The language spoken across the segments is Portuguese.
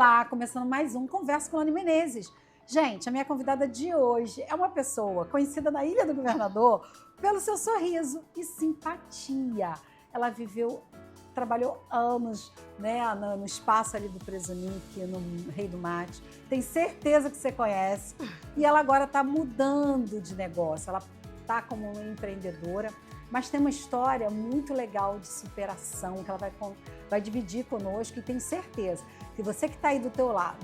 Olá, começando mais um Conversa com a Anne Menezes. Gente, a minha convidada de hoje é uma pessoa conhecida na Ilha do Governador pelo seu sorriso e simpatia. Ela trabalhou anos, né, no espaço ali do Presunic, no Rei do Mate. Tem certeza que você conhece. E ela agora está mudando de negócio. Ela está como uma empreendedora, mas tem uma história muito legal de superação que ela vai dividir conosco e tenho certeza que você que está aí do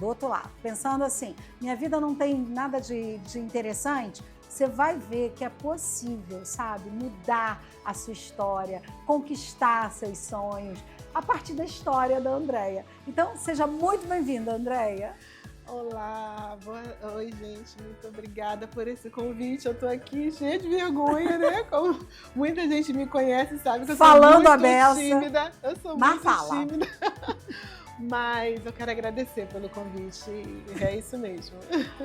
outro lado, pensando assim, minha vida não tem nada de interessante, você vai ver que é possível, sabe, mudar a sua história, conquistar seus sonhos a partir da história da Andréia. Então, seja muito bem-vinda, Andréia. Olá, oi gente, muito obrigada por esse convite. Eu tô aqui cheia de vergonha, né? Como muita gente me conhece, sabe que eu sou muito tímida. Eu sou muito tímida. Mas eu quero agradecer pelo convite, é isso mesmo.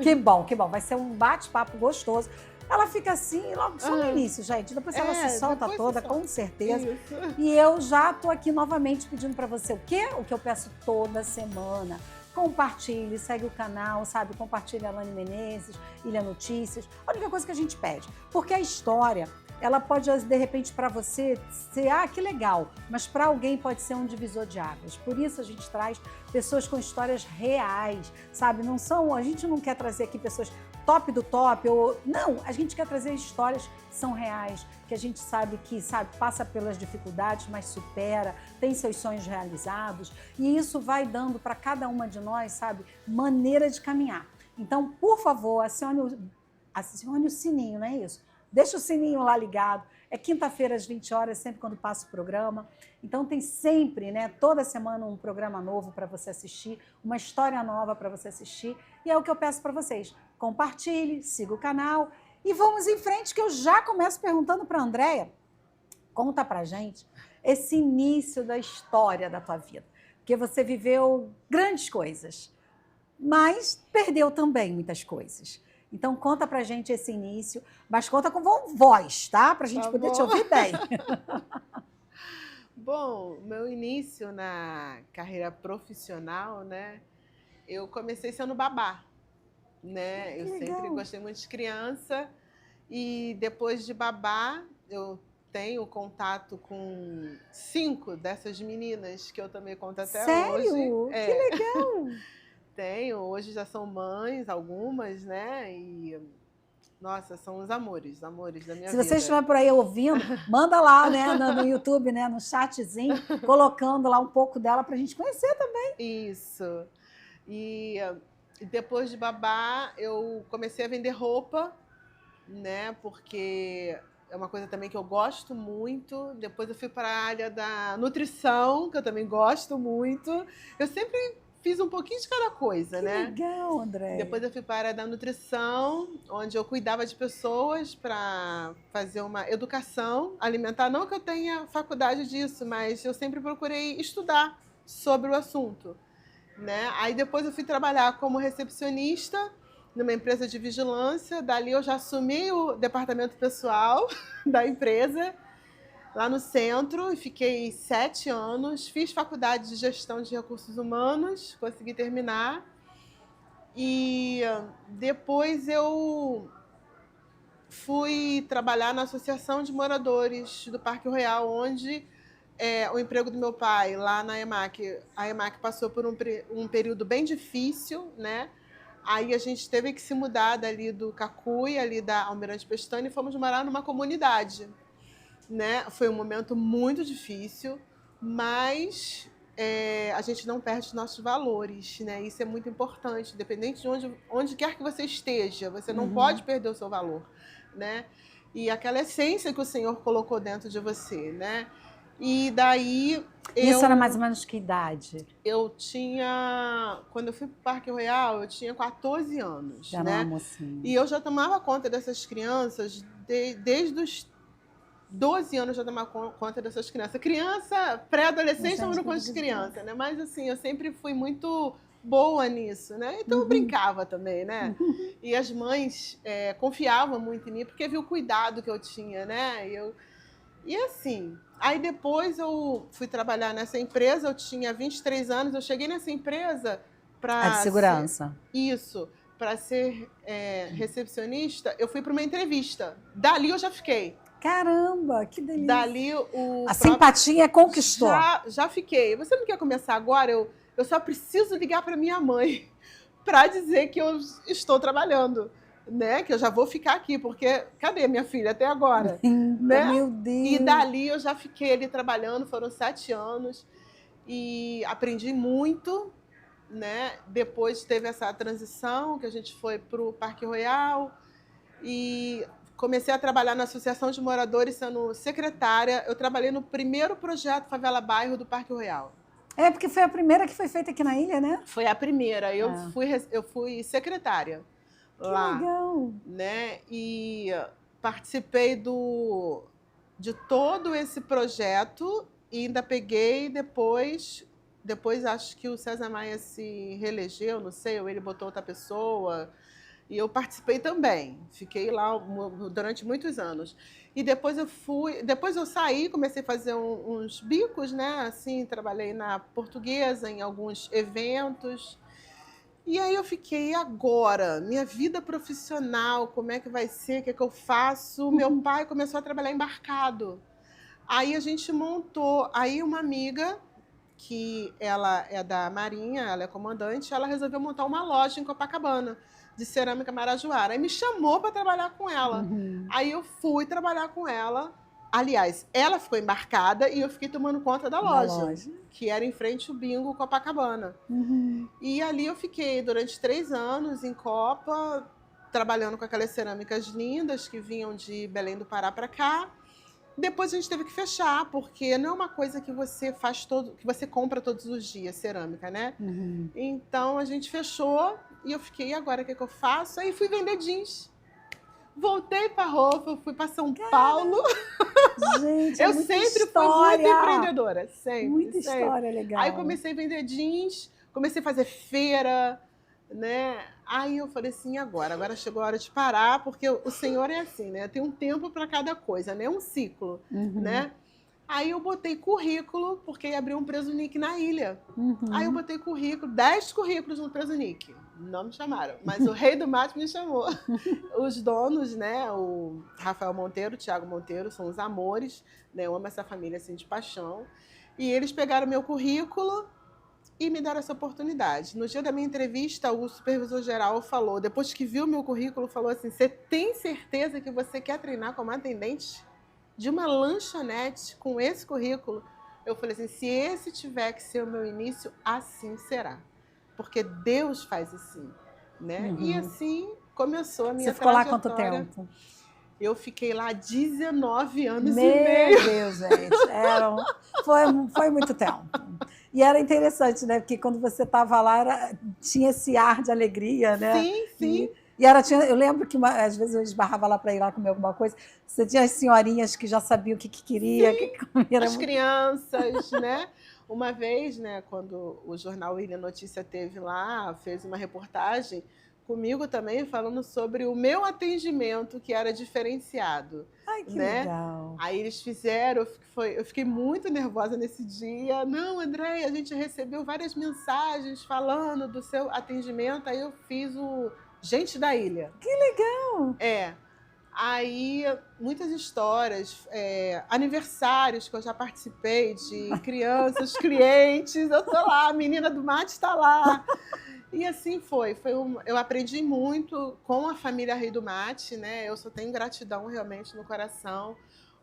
Que bom, que bom. Vai ser um bate-papo gostoso. Ela fica assim, logo só no início, gente. Depois ela se solta toda, com certeza. Isso. E eu já tô aqui novamente pedindo para você o quê? O que eu peço toda semana. Compartilhe, segue o canal, sabe? Compartilhe a Anne Menezes, Ilha Notícias. A única coisa que a gente pede. Porque a história, ela pode, de repente, para você ser, que legal, mas para alguém pode ser um divisor de águas. Por isso a gente traz pessoas com histórias reais, sabe? A gente não quer trazer aqui pessoas top do top, não, a gente quer trazer histórias que são reais, que a gente sabe que, passa pelas dificuldades, mas supera, tem seus sonhos realizados, e isso vai dando para cada uma de nós, sabe, maneira de caminhar. Então, por favor, acione o sininho, não é isso? Deixa o sininho lá ligado. É quinta-feira às 20 horas, sempre quando passa o programa. Então tem sempre, né, toda semana um programa novo para você assistir, uma história nova para você assistir. E é o que eu peço para vocês. Compartilhe, siga o canal e vamos em frente, que eu já começo perguntando para a Andréia. Conta pra gente esse início da história da tua vida. Porque você viveu grandes coisas, mas perdeu também muitas coisas. Então, conta pra gente esse início, mas conta com voz, tá? Pra gente poder te ouvir bem. Bom, meu início na carreira profissional, né? Eu comecei sendo babá, né? Eu sempre gostei muito de criança e depois de babá, eu tenho contato com 5 dessas meninas que eu também conto até hoje. Sério? Que legal! Tenho, hoje já são mães, algumas, né? E, nossa, são os amores da minha vida. Se você estiver por aí ouvindo, manda lá, né, no YouTube, né, no chatzinho, colocando lá um pouco dela para a gente conhecer também. Isso. E depois de babá, eu comecei a vender roupa, né? Porque é uma coisa também que eu gosto muito. Depois eu fui para a área da nutrição, que eu também gosto muito. Eu sempre fiz um pouquinho de cada coisa, né? Que legal, André. Depois eu fui para a área da nutrição, onde eu cuidava de pessoas para fazer uma educação alimentar. Não que eu tenha faculdade disso, mas eu sempre procurei estudar sobre o assunto, né? Aí depois eu fui trabalhar como recepcionista numa empresa de vigilância. Dali eu já assumi o departamento pessoal da empresa, lá no centro, e fiquei 7 anos. Fiz faculdade de gestão de recursos humanos, consegui terminar. E depois eu fui trabalhar na Associação de Moradores do Parque Royal, onde o emprego do meu pai, lá na EMAC, a EMAC passou por um período bem difícil, né? Aí a gente teve que se mudar dali do Cacuí, ali da Almirante Pestana, e fomos morar numa comunidade, né? Foi um momento muito difícil, mas a gente não perde os nossos valores, né? Isso é muito importante, independente de onde quer que você esteja, você não pode perder o seu valor, né? E aquela essência que o Senhor colocou dentro de você, né? E daí Isso era mais ou menos que idade? Eu tinha... Quando eu fui para o Parque Royal, eu tinha 14 anos, já, né? E eu já tomava conta dessas crianças desde os 12 anos, já tomava conta dessas crianças. Criança, pré-adolescente, tomando conta de criança, né? Mas assim, eu sempre fui muito boa nisso, né? Então eu brincava também, né? E as mães confiavam muito em mim, porque viu o cuidado que eu tinha, né? E assim, aí depois eu fui trabalhar nessa empresa, eu tinha 23 anos, eu cheguei nessa empresa A de segurança. Isso. Para ser recepcionista, eu fui para uma entrevista. Dali eu já fiquei. Caramba, que delícia. Dali simpatia conquistou. Já fiquei. Você não quer começar agora? Eu só preciso ligar para minha mãe para dizer que eu estou trabalhando, né? Que eu já vou ficar aqui, porque cadê minha filha até agora? Né? Meu Deus. E dali eu já fiquei ali trabalhando, foram 7 anos e aprendi muito, né? Depois teve essa transição que a gente foi para o Parque Royal e comecei a trabalhar na Associação de Moradores sendo secretária. Eu trabalhei no primeiro projeto Favela Bairro do Parque Royal. Porque foi a primeira que foi feita aqui na ilha, né? Foi a primeira. Eu fui secretária lá. Que legal. Né? E participei de todo esse projeto e ainda peguei depois acho que o César Maia se reelegeu, não sei, ou ele botou outra pessoa. E eu participei também. Fiquei lá durante muitos anos. E depois eu saí, comecei a fazer uns bicos, né? Assim, trabalhei na Portuguesa, em alguns eventos. E aí eu fiquei, agora, minha vida profissional, como é que vai ser, o que é que eu faço? Meu pai começou a trabalhar embarcado. Aí a gente montou, aí uma amiga, que ela é da Marinha, ela é comandante, ela resolveu montar uma loja em Copacabana, de cerâmica marajoara. Aí me chamou para trabalhar com ela. Aí eu fui trabalhar com ela. Aliás, ela ficou embarcada e eu fiquei tomando conta da loja, que era em frente ao Bingo Copacabana. E ali eu fiquei durante 3 anos em Copa, trabalhando com aquelas cerâmicas lindas que vinham de Belém do Pará para cá. Depois a gente teve que fechar, porque não é uma coisa que você que você compra todos os dias, cerâmica, né? Então a gente fechou e eu fiquei, e agora o que é que eu faço? Aí fui vender jeans. Voltei para roupa, fui para São Paulo. Gente, eu sempre fui muito empreendedora, sempre. Muita história legal. Aí comecei a vender jeans, comecei a fazer feira, né? Aí eu falei assim, agora chegou a hora de parar, porque o Senhor é assim, né? Tem um tempo para cada coisa, né? Um ciclo, né? Aí eu botei currículo, porque ia abrir um Presunic na ilha. Aí eu botei currículo, 10 currículos no Presunic. Não me chamaram, mas o Rei do Mate me chamou. Os donos, né? O Rafael Monteiro, o Thiago Monteiro, são os amores, né? Eu amo essa família assim de paixão. E eles pegaram meu currículo e me deram essa oportunidade. No dia da minha entrevista, o supervisor-geral falou, depois que viu meu currículo, falou assim, você tem certeza que você quer treinar como atendente de uma lanchonete com esse currículo? Eu falei assim, se esse tiver que ser o meu início, assim será. Porque Deus faz assim, né? E assim começou a minha trajetória. Você ficou lá quanto tempo? Eu fiquei lá 19 anos Meu e meio. Meu Deus, gente. Foi muito tempo. E era interessante, né? Porque quando você estava lá, tinha esse ar de alegria, né? Sim, sim. Eu lembro que às vezes eu esbarrava lá para ir lá comer alguma coisa. Você tinha as senhorinhas que já sabiam o que queria, o que comia. As crianças, né? Uma vez, né, quando o jornal Ilha Notícia teve lá, fez uma reportagem comigo também, falando sobre o meu atendimento, que era diferenciado. Ai, que né? legal. Aí eles fizeram, eu fiquei muito nervosa nesse dia. Não, Andréia, a gente recebeu várias mensagens falando do seu atendimento, aí eu fiz o Gente da Ilha. Que legal! Aí, muitas histórias, aniversários que eu já participei de crianças, clientes, eu tô lá, a menina do mate está lá. E assim foi. Eu aprendi muito com a família Rei do Mate, né? Eu só tenho gratidão realmente no coração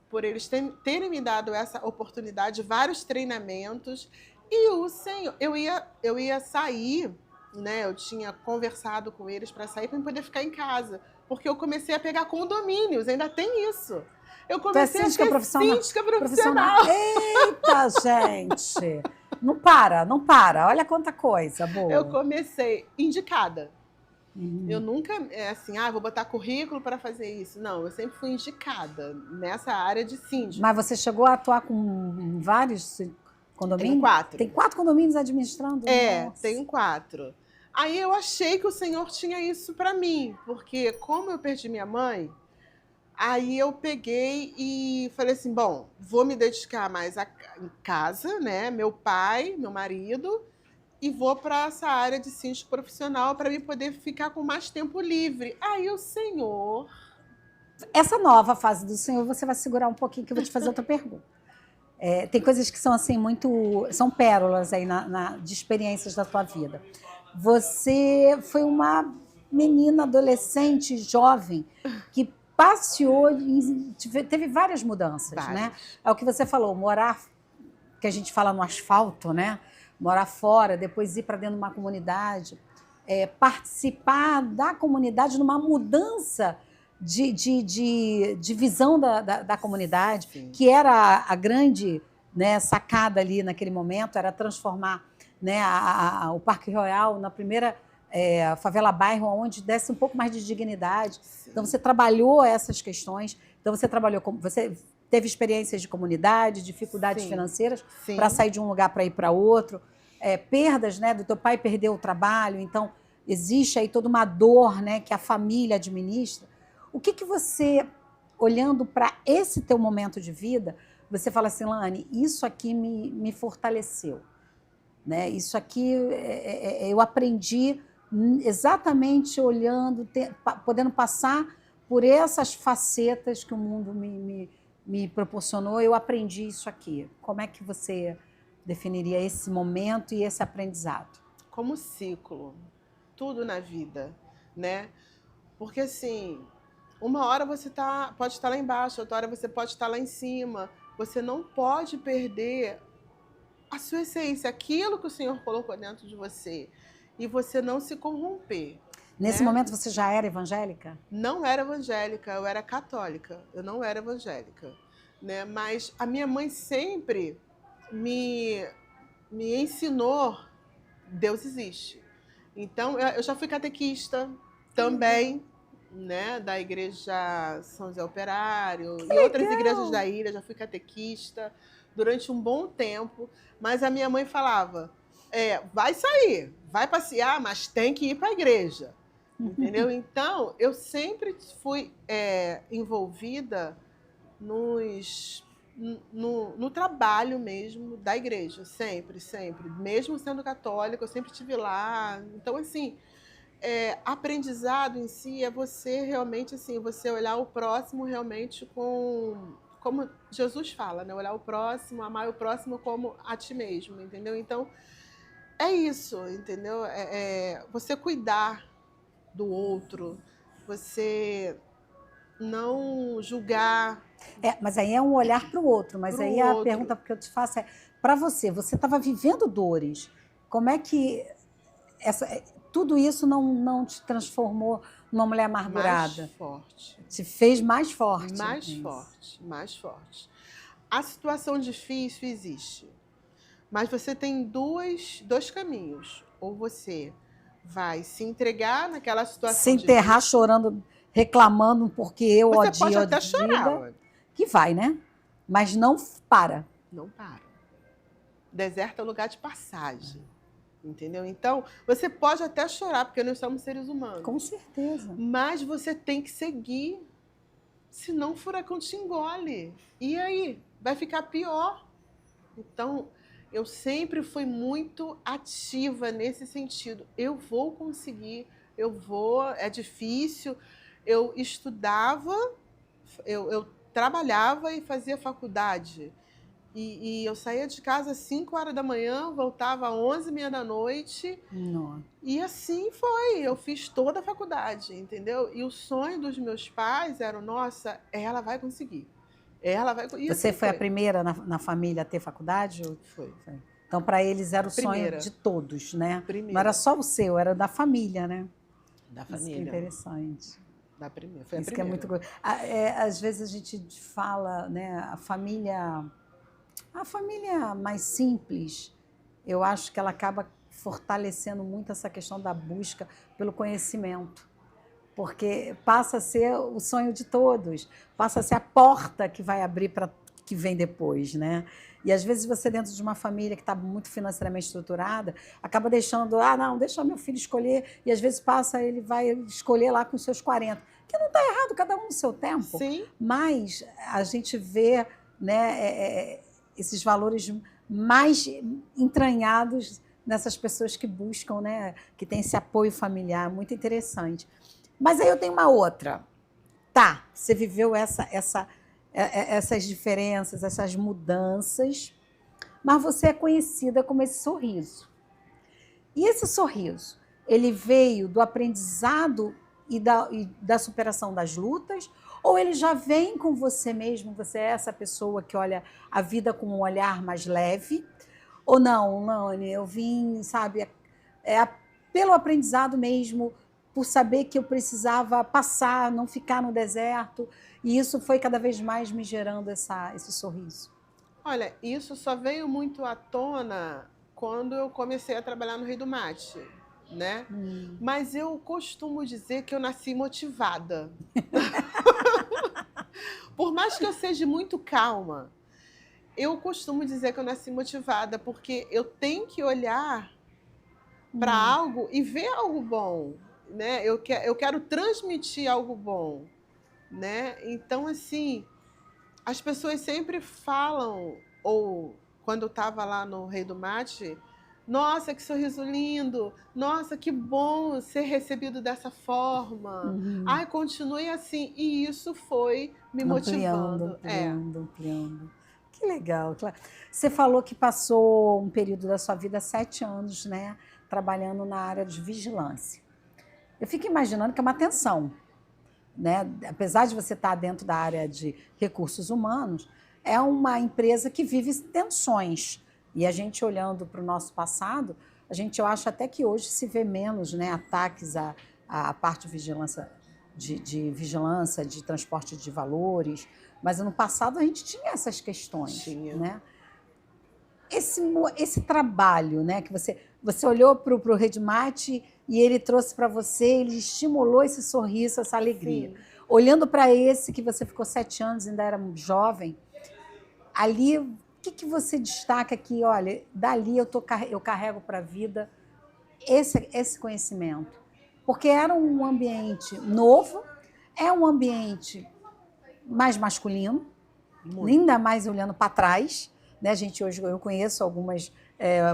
por eles terem me dado essa oportunidade, vários treinamentos. E o Senhor, eu ia sair, né? Eu tinha conversado com eles para sair para poder ficar em casa, porque eu comecei a pegar condomínios, ainda tem isso. Eu comecei a ser síndica profissional. Eita, gente! Não para. Olha quanta coisa boa. Eu comecei indicada. Eu nunca, vou botar currículo para fazer isso. Não, eu sempre fui indicada nessa área de síndico. Mas você chegou a atuar com vários condomínios? Tem 4. Tem 4 condomínios administrando? Nossa. Tem 4. Aí eu achei que o Senhor tinha isso para mim, porque como eu perdi minha mãe, aí eu peguei e falei assim, bom, vou me dedicar mais em casa, né? Meu pai, meu marido, e vou para essa área de síndico profissional para me poder ficar com mais tempo livre. Aí o senhor... Essa nova fase do senhor, você vai segurar um pouquinho que eu vou te fazer outra pergunta. Tem coisas que são assim são pérolas aí de experiências da tua vida. Você foi uma menina, adolescente, jovem, que passeou, teve várias mudanças, né? É o que você falou, morar, que a gente fala no asfalto, né? Morar fora, depois ir para dentro de uma comunidade, participar da comunidade numa mudança de visão da comunidade, sim, que era a grande, né, sacada ali naquele momento, era transformar, né, o Parque Royal na primeira favela bairro, onde desse um pouco mais de dignidade. Sim. Então você trabalhou essas questões, então você teve experiências de comunidade, dificuldades, sim, financeiras, para sair de um lugar para ir para outro, perdas, né, do teu pai perdeu o trabalho, então existe aí toda uma dor, né, que a família administra. O que você, olhando para esse teu momento de vida, você fala assim, Lani, isso aqui me fortaleceu, né? Isso aqui eu aprendi exatamente olhando, podendo passar por essas facetas que o mundo me proporcionou, eu aprendi isso aqui. Como é que você definiria esse momento e esse aprendizado? Como ciclo, tudo na vida, né? Porque assim, uma hora você pode estar lá embaixo, outra hora você pode estar lá em cima. Você não pode perder a sua essência, aquilo que o Senhor colocou dentro de você. E você não se corromper. Nesse momento você já era evangélica? Não era evangélica, eu era católica. Eu não era evangélica, né? Mas a minha mãe sempre me ensinou Deus existe. Então, eu já fui catequista também, né, da igreja São José Operário e outras igrejas da ilha, já fui catequista durante um bom tempo, mas a minha mãe falava, vai sair, vai passear, mas tem que ir para a igreja, entendeu? Então, eu sempre fui envolvida no trabalho mesmo da igreja, sempre, sempre. Mesmo sendo católica, eu sempre estive lá. Então, assim, aprendizado em si é você realmente, assim, você olhar o próximo realmente como Jesus fala, né? Olhar o próximo, amar o próximo como a ti mesmo, entendeu? Então, é isso, entendeu? Você cuidar do outro, você não julgar. Mas aí é um olhar para o outro, mas aí a pergunta que eu te faço para você estava vivendo dores, como é que tudo isso não te transformou numa mulher amargurada? Mais forte. Te fez mais forte. Mais forte, mais forte. A situação difícil existe, mas você tem dois caminhos. Ou você vai se entregar naquela situação se enterrar difícil, chorando, reclamando porque eu odio a vida. Você pode até chorar. Que vai, né? Mas não para. Não para. Deserto é lugar de passagem. Entendeu? Então, você pode até chorar, porque nós somos seres humanos. Com certeza. Mas você tem que seguir, senão o furacão te engole. E aí? Vai ficar pior. Então, eu sempre fui muito ativa nesse sentido. Eu vou conseguir, é difícil. Eu estudava, eu trabalhava e fazia faculdade. E eu saía de casa às 5 horas da manhã, voltava às 11h30 da noite. Não. E assim foi. Eu fiz toda a faculdade, entendeu? E o sonho dos meus pais era, nossa, ela vai conseguir. Ela vai. E você foi a primeira na família a ter faculdade? Foi. Então, para eles era o sonho de todos, né? Primeira. Não era só o seu, era da família, né? Da família. Isso que é interessante. Da primeira. Foi a isso primeira. Que é muito. Às vezes a gente fala, né? A família mais simples, eu acho que ela acaba fortalecendo muito essa questão da busca pelo conhecimento. Porque passa a ser o sonho de todos, passa a ser a porta que vai abrir para o que vem depois, né? E às vezes você, dentro de uma família que está muito financeiramente estruturada, acaba deixando, não, deixa meu filho escolher, e às vezes ele vai escolher lá com os seus 40, que não está errado, cada um no seu tempo. Sim. Mas a gente vê, né, esses valores mais entranhados nessas pessoas que buscam, né, que tem esse apoio familiar, muito interessante. Mas aí eu tenho uma outra. Tá, você viveu essas diferenças, essas mudanças, mas você é conhecida como esse sorriso. E esse sorriso, ele veio do aprendizado e da superação das lutas, ou ele já vem com você mesmo, você é essa pessoa que olha a vida com um olhar mais leve? Ou não, Lani, eu vim, sabe, pelo aprendizado mesmo, por saber que eu precisava passar, não ficar no deserto, e isso foi cada vez mais me gerando esse sorriso. Olha, isso só veio muito à tona quando eu comecei a trabalhar no Rei do Mate, né? Mas eu costumo dizer que eu nasci motivada. Por mais que eu seja muito calma, eu costumo dizer que eu nasci motivada, porque eu tenho que olhar para algo e ver algo bom, né? Eu quero transmitir algo bom, né? Então, assim, as pessoas sempre falam, ou quando eu estava lá no Rei do Mate, nossa, que sorriso lindo, nossa, que bom ser recebido dessa forma, ai, continue assim. E isso foi me motivando. Ampliando. Que legal. Você falou que passou um período da sua vida, 7 anos, né, trabalhando na área de vigilância. Eu fico imaginando que é uma tensão, né? Apesar de você estar dentro da área de recursos humanos, é uma empresa que vive tensões. E a gente olhando para o nosso passado, eu acho até que hoje se vê menos, né, ataques à parte de vigilância, de transporte de valores, mas no passado a gente tinha essas questões. Tinha. Né? Esse trabalho, né, que você olhou para o Redmate e ele trouxe para você, ele estimulou esse sorriso, essa alegria. Sim. Olhando para esse que você ficou 7 anos, ainda era jovem, ali, o que você destaca aqui? Olha, dali eu carrego para a vida esse conhecimento. Porque era um ambiente novo, é um ambiente mais masculino, ainda mais olhando para trás. Né? Hoje eu conheço algumas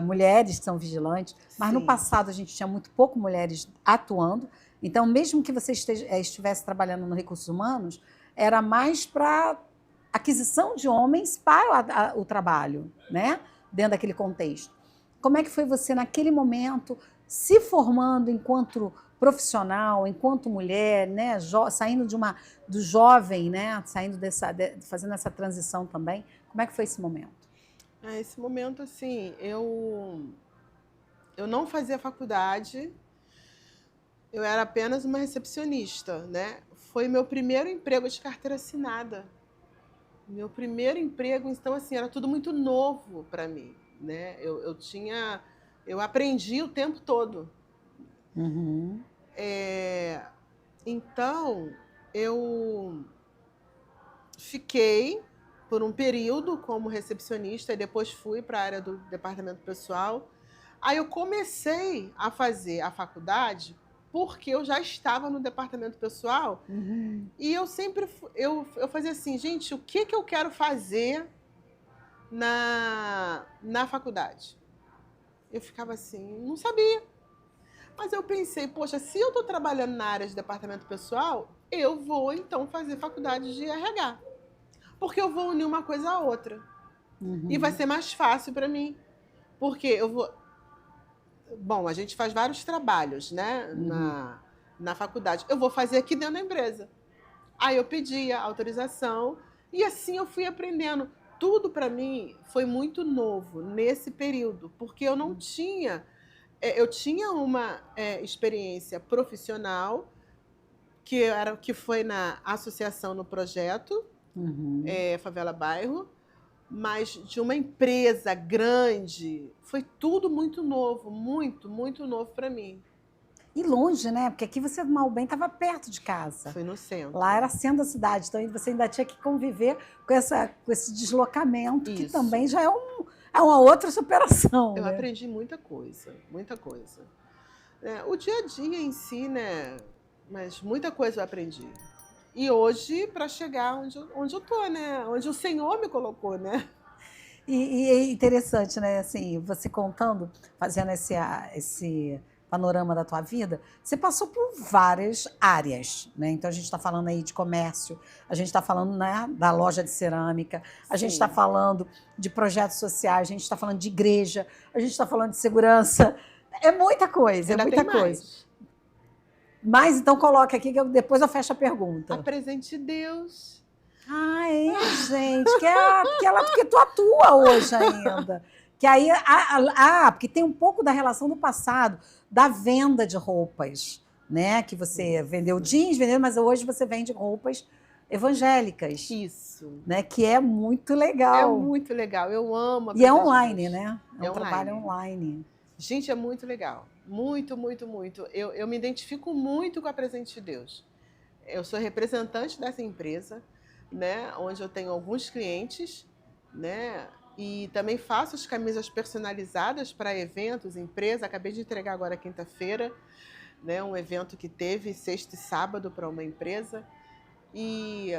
mulheres que são vigilantes, mas no passado a gente tinha muito pouco mulheres atuando. Então, mesmo que você estivesse trabalhando no recursos humanos, era mais para aquisição de homens para o trabalho, né? Dentro daquele contexto. Como é que foi você naquele momento se formando enquanto profissional, enquanto mulher, né? Saindo do jovem, né? Fazendo essa transição também? Como é que foi esse momento? Esse momento, assim, eu não fazia faculdade, eu era apenas uma recepcionista, né? Foi meu primeiro emprego de carteira assinada. Meu primeiro emprego, então, assim, era tudo muito novo para mim, né? Eu aprendi o tempo todo. Então, eu fiquei por um período como recepcionista e depois fui para a área do departamento pessoal. Aí eu comecei a fazer a faculdade porque eu já estava no departamento pessoal e eu sempre eu fazia assim, gente, o que eu quero fazer na faculdade? Eu ficava assim, não sabia. Mas eu pensei, poxa, se eu estou trabalhando na área de departamento pessoal, eu vou então fazer faculdade de RH. Porque eu vou unir uma coisa à outra. E vai ser mais fácil para mim. Porque eu vou... Bom, a gente faz vários trabalhos, né, na faculdade. Eu vou fazer aqui dentro da empresa. Aí eu pedi a autorização e assim eu fui aprendendo. Tudo para mim foi muito novo nesse período, porque eu não tinha... Eu tinha uma experiência profissional, que foi na associação no projeto, Favela Bairro, mas de uma empresa grande. Foi tudo muito novo, muito, muito novo para mim. E longe, né? Porque aqui você, mal bem, estava perto de casa. Foi no centro. Lá era centro da cidade, então você ainda tinha que conviver com esse deslocamento, que também já é uma outra superação. Eu aprendi muita coisa, muita coisa. O dia a dia em si, né? Mas muita coisa eu aprendi. E hoje, para chegar onde eu tô, né? Onde o Senhor me colocou, né? E é interessante, né? Assim, você contando, fazendo esse panorama da tua vida, você passou por várias áreas, né? Então a gente está falando aí de comércio, a gente está falando, né, da loja de cerâmica, a gente está Sim. falando de projetos sociais, a gente está falando de igreja, a gente está falando de segurança. É muita coisa, Ainda é muita tem coisa. mais. Mas então coloca aqui que depois eu fecho a A pergunta. presente de Deus. Ah, é, gente, que tu atua hoje ainda. Que aí, porque tem um pouco da relação do passado, da venda de roupas, né? Que você vendeu jeans, mas hoje você vende roupas evangélicas. Isso. Né? Que é muito É legal. muito legal. Eu amo a E é presente de online, Deus. né? É um trabalho online. Gente, é muito legal. Muito, muito, muito. Eu me identifico muito com a Presente de Deus. Eu sou representante dessa empresa, né? Onde eu tenho alguns clientes, né? E também faço as camisas personalizadas para eventos, empresa. Acabei de entregar agora quinta-feira, né? Um evento que teve sexta e sábado para uma empresa. E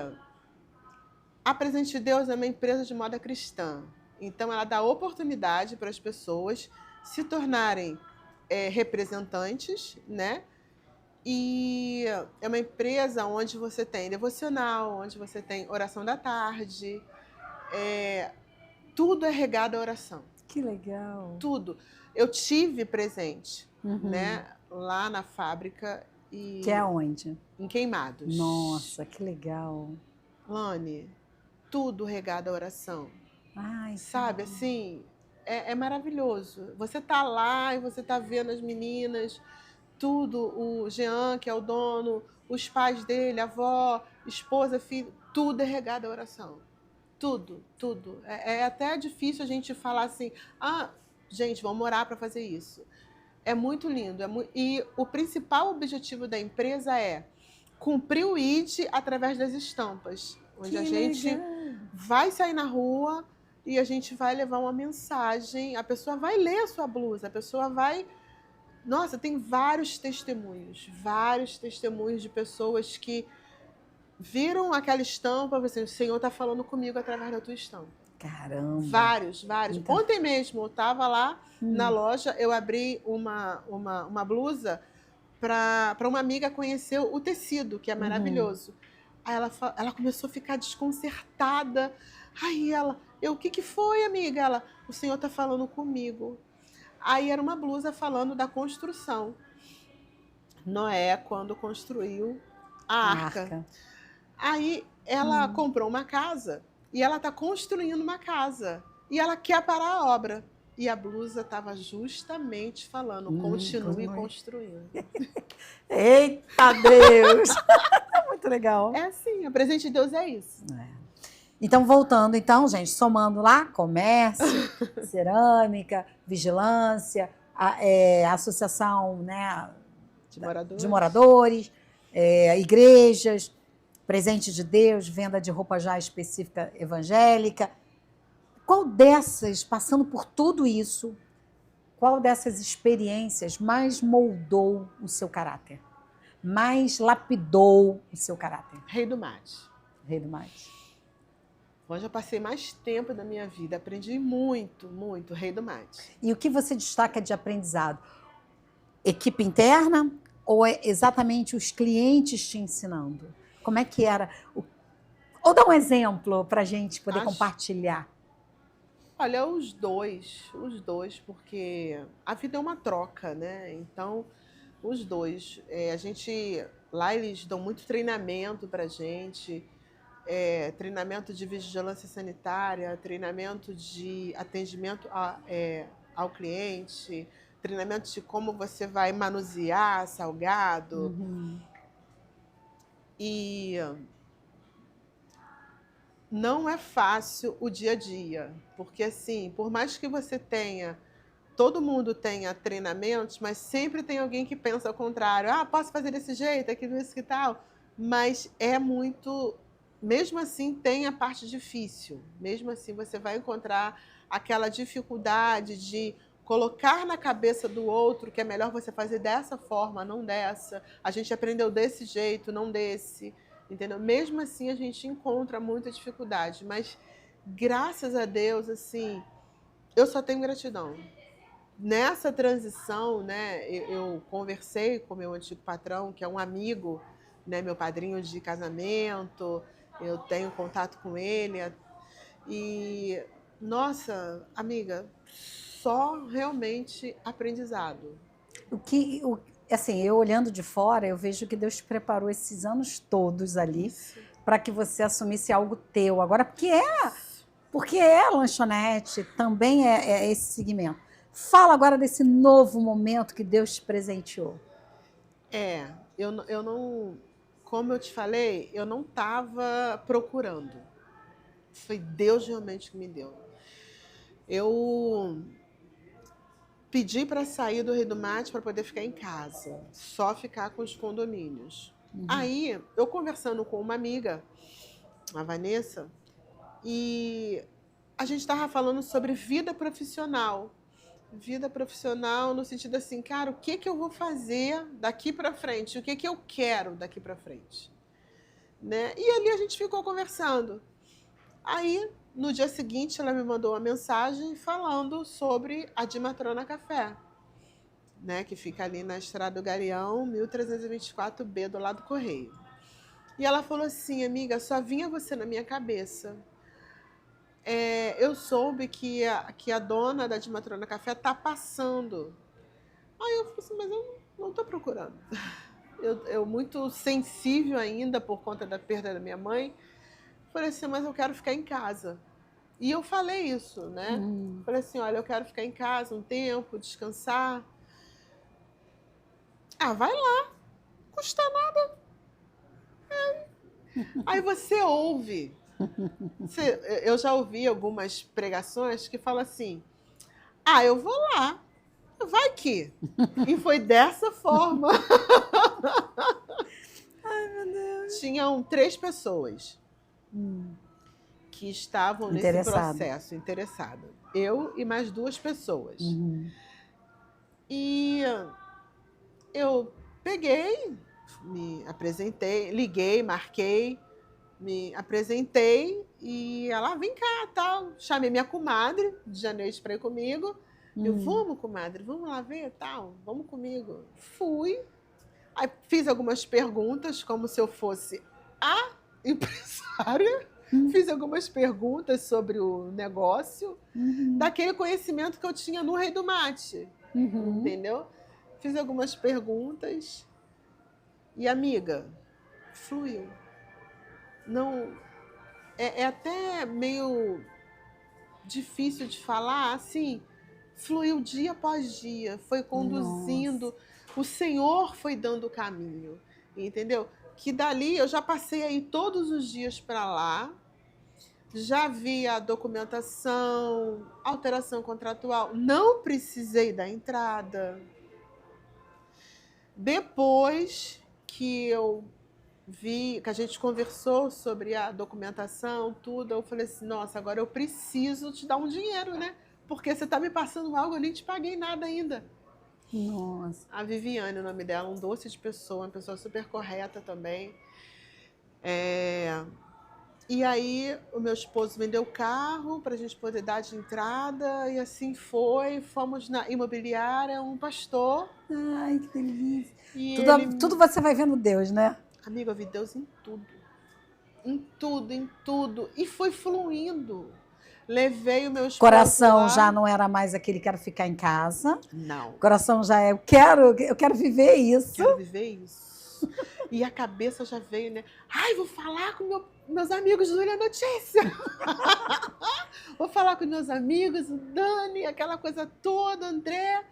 a Presente de Deus é uma empresa de moda cristã. Então, ela dá oportunidade para as pessoas se tornarem representantes, né? E é uma empresa onde você tem devocional, onde você tem oração da tarde. Tudo é regado à oração. Que legal. Tudo. Eu tive presente, né? Lá na fábrica. Que é onde? Em Queimados. Nossa, que legal. Lani, tudo regado à oração. Ai, sabe, assim, é maravilhoso. Você tá lá e você tá vendo as meninas, tudo, o Jean, que é o dono, os pais dele, a avó, esposa, filho, tudo é regado à oração. Tudo, tudo. É até difícil a gente falar assim, gente, vamos orar para fazer isso. É muito lindo. E o principal objetivo da empresa é cumprir o ID através das estampas, onde a gente vai sair na rua e a gente vai levar uma mensagem, a pessoa vai ler a sua blusa, a pessoa vai... Nossa, tem vários testemunhos de pessoas que viram aquela estampa, assim, o Senhor está falando comigo através da tua estampa. Caramba! Vários. Então... Ontem mesmo, eu estava lá na loja, eu abri uma blusa para uma amiga conhecer o tecido, que é maravilhoso. Aí ela começou a ficar desconcertada. Aí o que foi, amiga? Ela, o Senhor está falando comigo. Aí era uma blusa falando da construção. Noé, quando construiu a arca. Aí ela comprou uma casa e ela está construindo uma casa. E ela quer parar a obra. E a blusa estava justamente falando, continue construindo. Eita Deus! Muito legal. É assim, a Presente de Deus é isso. Então, voltando, gente, somando lá, comércio, cerâmica, vigilância, a associação, né, de moradores, igrejas, Presente de Deus, venda de roupa já específica evangélica. Qual dessas, passando por tudo isso, qual dessas experiências mais moldou o seu caráter? Mais lapidou o seu caráter? Rei do Mate. Rei do Mate. Onde eu passei mais tempo da minha vida. Aprendi muito, muito. Rei do Mate. E o que você destaca de aprendizado? Equipe interna ou é exatamente os clientes te ensinando? Como é que era? Ou dá um exemplo para a gente poder compartilhar. Olha, os dois, porque a vida é uma troca, né? Então, os dois. Lá eles dão muito treinamento para a gente, treinamento de vigilância sanitária, treinamento de atendimento ao cliente, treinamento de como você vai manusear salgado. E não é fácil o dia a dia, porque assim, por mais que você todo mundo tenha treinamentos, mas sempre tem alguém que pensa ao contrário. Posso fazer desse jeito, aquilo, isso, que tal. Mas é muito... Mesmo assim, tem a parte difícil. Mesmo assim, você vai encontrar aquela dificuldade de colocar na cabeça do outro que é melhor você fazer dessa forma, não dessa. A gente aprendeu desse jeito, não desse. Entendeu? Mesmo assim, a gente encontra muita dificuldade. Mas graças a Deus, assim, eu só tenho gratidão. Nessa transição, né, eu conversei com meu antigo patrão, que é um amigo, né, meu padrinho de casamento, eu tenho contato com ele, e, nossa, amiga, só realmente aprendizado. Assim, eu olhando de fora, eu vejo que Deus te preparou esses anos todos ali para que você assumisse algo teu. Agora, porque é lanchonete, também é esse segmento. Fala agora desse novo momento que Deus te presenteou. Eu não, como eu te falei, eu não estava procurando. Foi Deus realmente que me deu. Eu pedi para sair do Rei do Mate para poder ficar em casa, só ficar com os condomínios. Aí, eu conversando com uma amiga, a Vanessa, e a gente estava falando sobre vida profissional. Vida profissional no sentido assim, cara, o que eu vou fazer daqui para frente? O que eu quero daqui para frente? Né? E ali a gente ficou conversando. Aí, no dia seguinte, ela me mandou uma mensagem falando sobre a de Matrona Café, né? Que fica ali na Estrada do Galeão, 1324B, do lado do Correio. E ela falou assim, amiga, só vinha você na minha cabeça. Eu soube que a dona da de Matrona Café está passando. Aí eu falei assim, mas eu não estou procurando. Eu muito sensível ainda por conta da perda da minha mãe. Falei assim, mas eu quero ficar em casa. E eu falei isso, né? Falei assim, olha, eu quero ficar em casa um tempo, descansar. Ah, vai lá, custa nada. Aí você ouve. Eu já ouvi algumas pregações que falam assim, ah, eu vou lá, vai que. E foi dessa forma. Ai, meu Deus. Tinham 3 pessoas que estavam nesse processo, interessadas. Eu e mais 2 pessoas. E eu peguei, me apresentei, liguei, marquei, me apresentei e ela, vem cá, tal. Chamei minha comadre de Janeiro para ir comigo. Eu, vamos, comadre, vamos lá ver, tal, vamos comigo. Fui. Aí fiz algumas perguntas, como se eu fosse a empresária. Fiz algumas perguntas sobre o negócio, daquele conhecimento que eu tinha no Rei do Mate. Entendeu? Fiz algumas perguntas e, amiga, fluiu. Não, é até meio difícil de falar, assim, fluiu dia após dia, foi conduzindo, o Senhor foi dando o caminho, entendeu? Que dali eu já passei aí todos os dias para lá, já vi a documentação, alteração contratual, não precisei da entrada. Depois que eu vi, que a gente conversou sobre a documentação, tudo, eu falei assim, nossa, agora eu preciso te dar um dinheiro, né? Porque você está me passando algo, eu nem te paguei nada ainda. Nossa. A Viviane, o nome dela, um doce de pessoa, uma pessoa super correta também. E aí o meu esposo vendeu o carro para a gente poder dar de entrada, e assim foi. Fomos na imobiliária, um pastor. Ai, que delícia. E Tudo você vai vendo Deus, né? Amigo, eu vi Deus em tudo. Em tudo, em tudo. E foi fluindo. Levei o meu esposo Coração lá. já não era mais aquele quero ficar em casa. Não. Coração já é eu quero viver isso. Quero viver isso. E a cabeça já veio, né? Ai, vou falar com meus amigos do Júlia Notícia. Vou falar com meus amigos, o Dani, aquela coisa toda, André.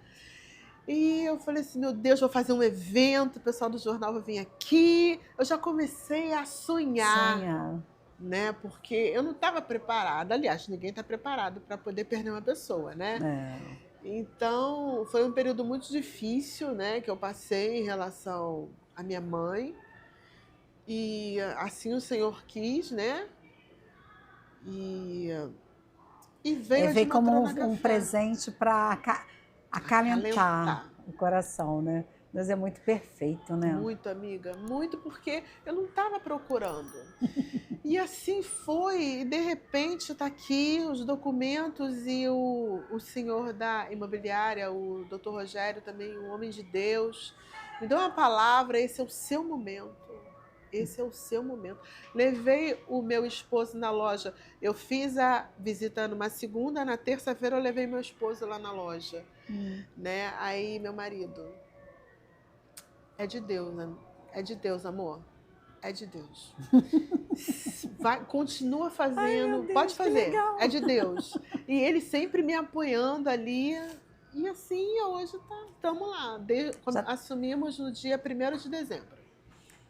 E eu falei assim, meu Deus, vou fazer um evento, o pessoal do jornal vai vir aqui. Eu já comecei a sonhar. Né? Porque eu não estava preparada. Aliás, ninguém está preparado para poder perder uma pessoa, né? Então, foi um período muito difícil, né, que eu passei em relação à minha mãe. E assim o Senhor quis, né? E veio como um presente para acalentar o coração, né? Deus é muito perfeito, né? Muito, amiga. Muito, porque eu não estava procurando. E assim foi, e de repente está aqui os documentos e o senhor da imobiliária, o doutor Rogério também, um homem de Deus, me deu uma palavra, esse é o seu momento. Esse é o seu momento. Levei o meu esposo na loja. Eu fiz a visita numa segunda, na terça-feira eu levei meu esposo lá na loja. Né? Aí meu marido, é de Deus, amor. É de Deus. Vai, continua fazendo, ai, Deus, pode fazer, é de Deus. E ele sempre me apoiando ali. E assim, hoje estamos lá. Assumimos no dia 1º de dezembro.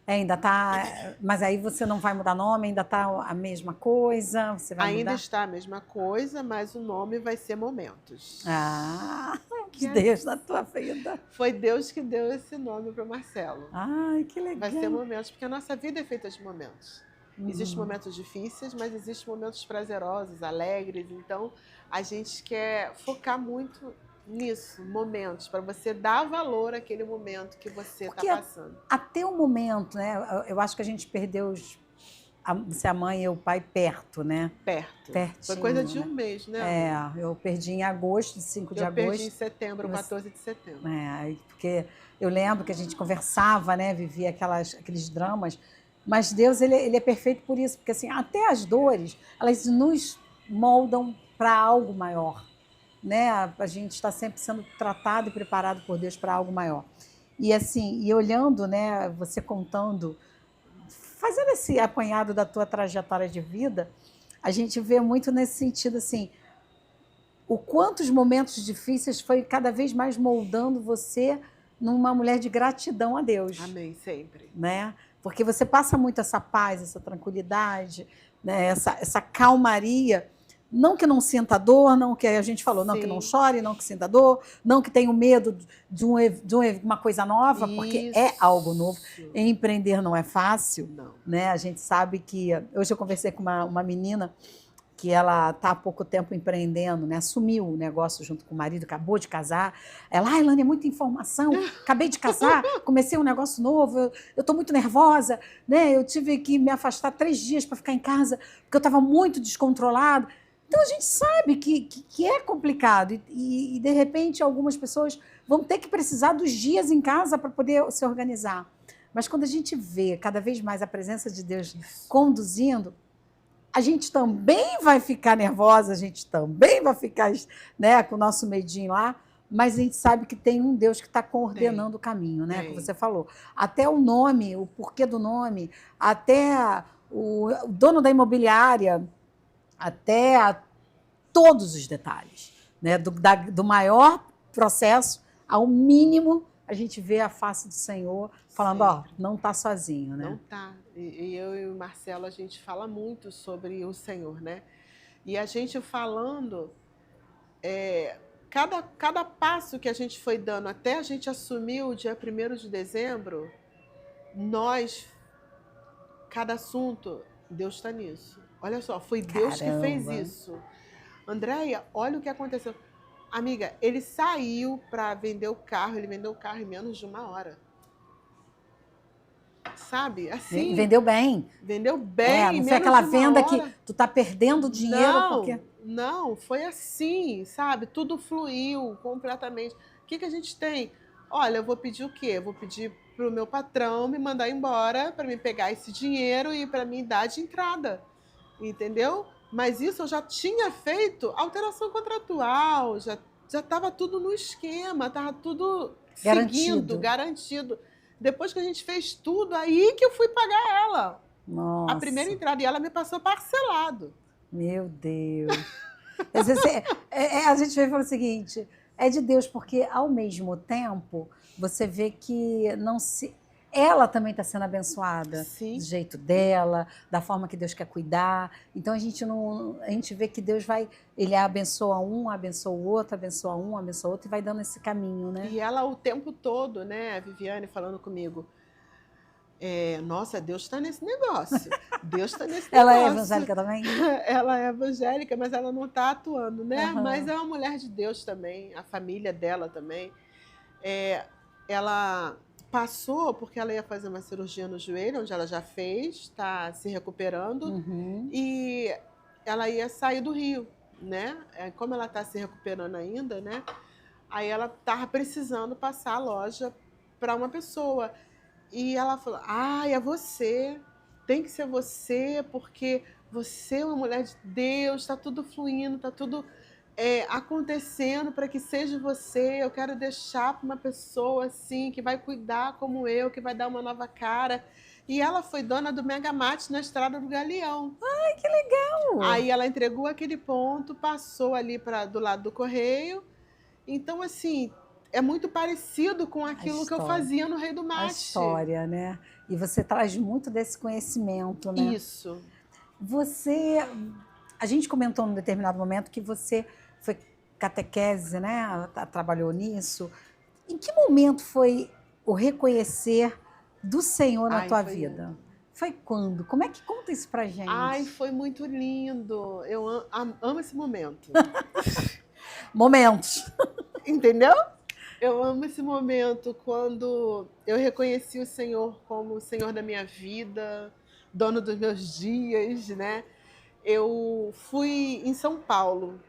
Ainda tá, mas aí você não vai mudar nome, ainda tá a mesma coisa? Você vai ainda mudar? Está a mesma coisa, mas o nome vai ser Momentos. Ah, que Deus na tua vida. Foi Deus que deu esse nome para o Marcelo. Ai, que legal. Vai ser Momentos, porque a nossa vida é feita de momentos. Existem momentos difíceis, mas existem momentos prazerosos, alegres. Então, a gente quer focar muito nisso, momentos, para você dar valor àquele momento que você está passando. Até o momento, né? Eu acho que a gente perdeu a mãe e o pai perto, né? Pertinho. Foi coisa de um mês, né? Eu perdi em agosto, 5 de agosto. Eu perdi em setembro, 14 de setembro. Porque eu lembro que a gente conversava, né? Vivia aqueles dramas. Mas Deus, ele é perfeito por isso, porque assim, até as dores, elas nos moldam para algo maior. Né? A gente está sempre sendo tratado e preparado por Deus para algo maior. E assim, e olhando, né, você contando, fazendo esse apanhado da tua trajetória de vida, a gente vê muito nesse sentido assim, o quanto os momentos difíceis foi cada vez mais moldando você numa mulher de gratidão a Deus. Amém, sempre. Né? Porque você passa muito essa paz, essa tranquilidade, né, essa calmaria. Não que não sinta dor, não que a gente falou, não que não chore, não que sinta dor, não que tenha medo de uma coisa nova, porque é algo novo. Empreender não é fácil. Não. Né? A gente sabe que... Hoje eu conversei com uma menina que ela está há pouco tempo empreendendo, né? Assumiu o negócio junto com o marido, acabou de casar. Ela, Elaine, é muita informação, acabei de casar, comecei um negócio novo, eu estou muito nervosa, né? Eu tive que me afastar 3 dias para ficar em casa, porque eu estava muito descontrolada. Então, a gente sabe que é complicado e, de repente, algumas pessoas vão ter que precisar dos dias em casa para poder se organizar. Mas quando a gente vê cada vez mais a presença de Deus conduzindo, a gente também vai ficar nervosa, a gente também vai ficar, né, com o nosso medinho lá, mas a gente sabe que tem um Deus que está coordenando o caminho, né, que você falou. Até o nome, o porquê do nome, até o dono da imobiliária, até todos os detalhes, né? Do maior processo ao mínimo, a gente vê a face do Senhor falando, ó, não está sozinho, né? Não está. E eu e o Marcelo, a gente fala muito sobre o Senhor, né? E a gente falando, cada passo que a gente foi dando até a gente assumir o dia 1º de dezembro, cada assunto, Deus está nisso. Olha só, foi Deus que fez isso. Andréia, olha o que aconteceu. Amiga, ele saiu para vender o carro, ele vendeu o carro em menos de 1 hora. Sabe? Assim. Vendeu bem. Vendeu bem. Não foi aquela venda que tu tá perdendo dinheiro porque... Não, foi assim, sabe? Tudo fluiu completamente. O que a gente tem? Olha, eu vou pedir o quê? Eu vou pedir pro meu patrão me mandar embora para me pegar esse dinheiro e para me dar de entrada. Entendeu? Mas isso eu já tinha feito alteração contratual, já estava tudo no esquema, estava tudo seguindo, garantido. Depois que a gente fez tudo, aí que eu fui pagar ela. Nossa. A primeira entrada, e ela me passou parcelado. Meu Deus. Às vezes, a gente vai falar o seguinte, é de Deus, porque ao mesmo tempo você vê que ela também está sendo abençoada. Sim. Do jeito dela, da forma que Deus quer cuidar. Então a gente vê que Deus ele abençoa um, abençoa o outro, abençoa um, abençoa o outro e vai dando esse caminho, né? E ela o tempo todo, né, a Viviane falando comigo, nossa, Deus está nesse negócio. Deus está nesse negócio. Ela é evangélica também? Ela é evangélica, mas ela não está atuando, né? Uhum. Mas é uma mulher de Deus também, a família dela também. ela passou porque ela ia fazer uma cirurgia no joelho, onde ela já fez, está se recuperando, e ela ia sair do Rio, né? Como ela está se recuperando ainda, né? Aí ela estava precisando passar a loja para uma pessoa. E ela falou, é você, tem que ser você, porque você é uma mulher de Deus, está tudo fluindo, está tudo acontecendo para que seja você. Eu quero deixar para uma pessoa assim, que vai cuidar como eu, que vai dar uma nova cara. E ela foi dona do Megamate na Estrada do Galeão. Ai, que legal! Aí ela entregou aquele ponto, passou ali do lado do correio. Então, assim, é muito parecido com aquilo que eu fazia no Rei do Mate. A história, né? E você traz muito desse conhecimento, né? Isso. A gente comentou num determinado momento que você foi catequese, né? Trabalhou nisso. Em que momento foi o reconhecer do Senhor na tua vida? Lindo. Foi quando? Como é que conta isso pra gente? Foi muito lindo. Eu amo esse momento. Momentos. Entendeu? Eu amo esse momento quando eu reconheci o Senhor como o Senhor da minha vida, dono dos meus dias, né? Eu fui em São Paulo,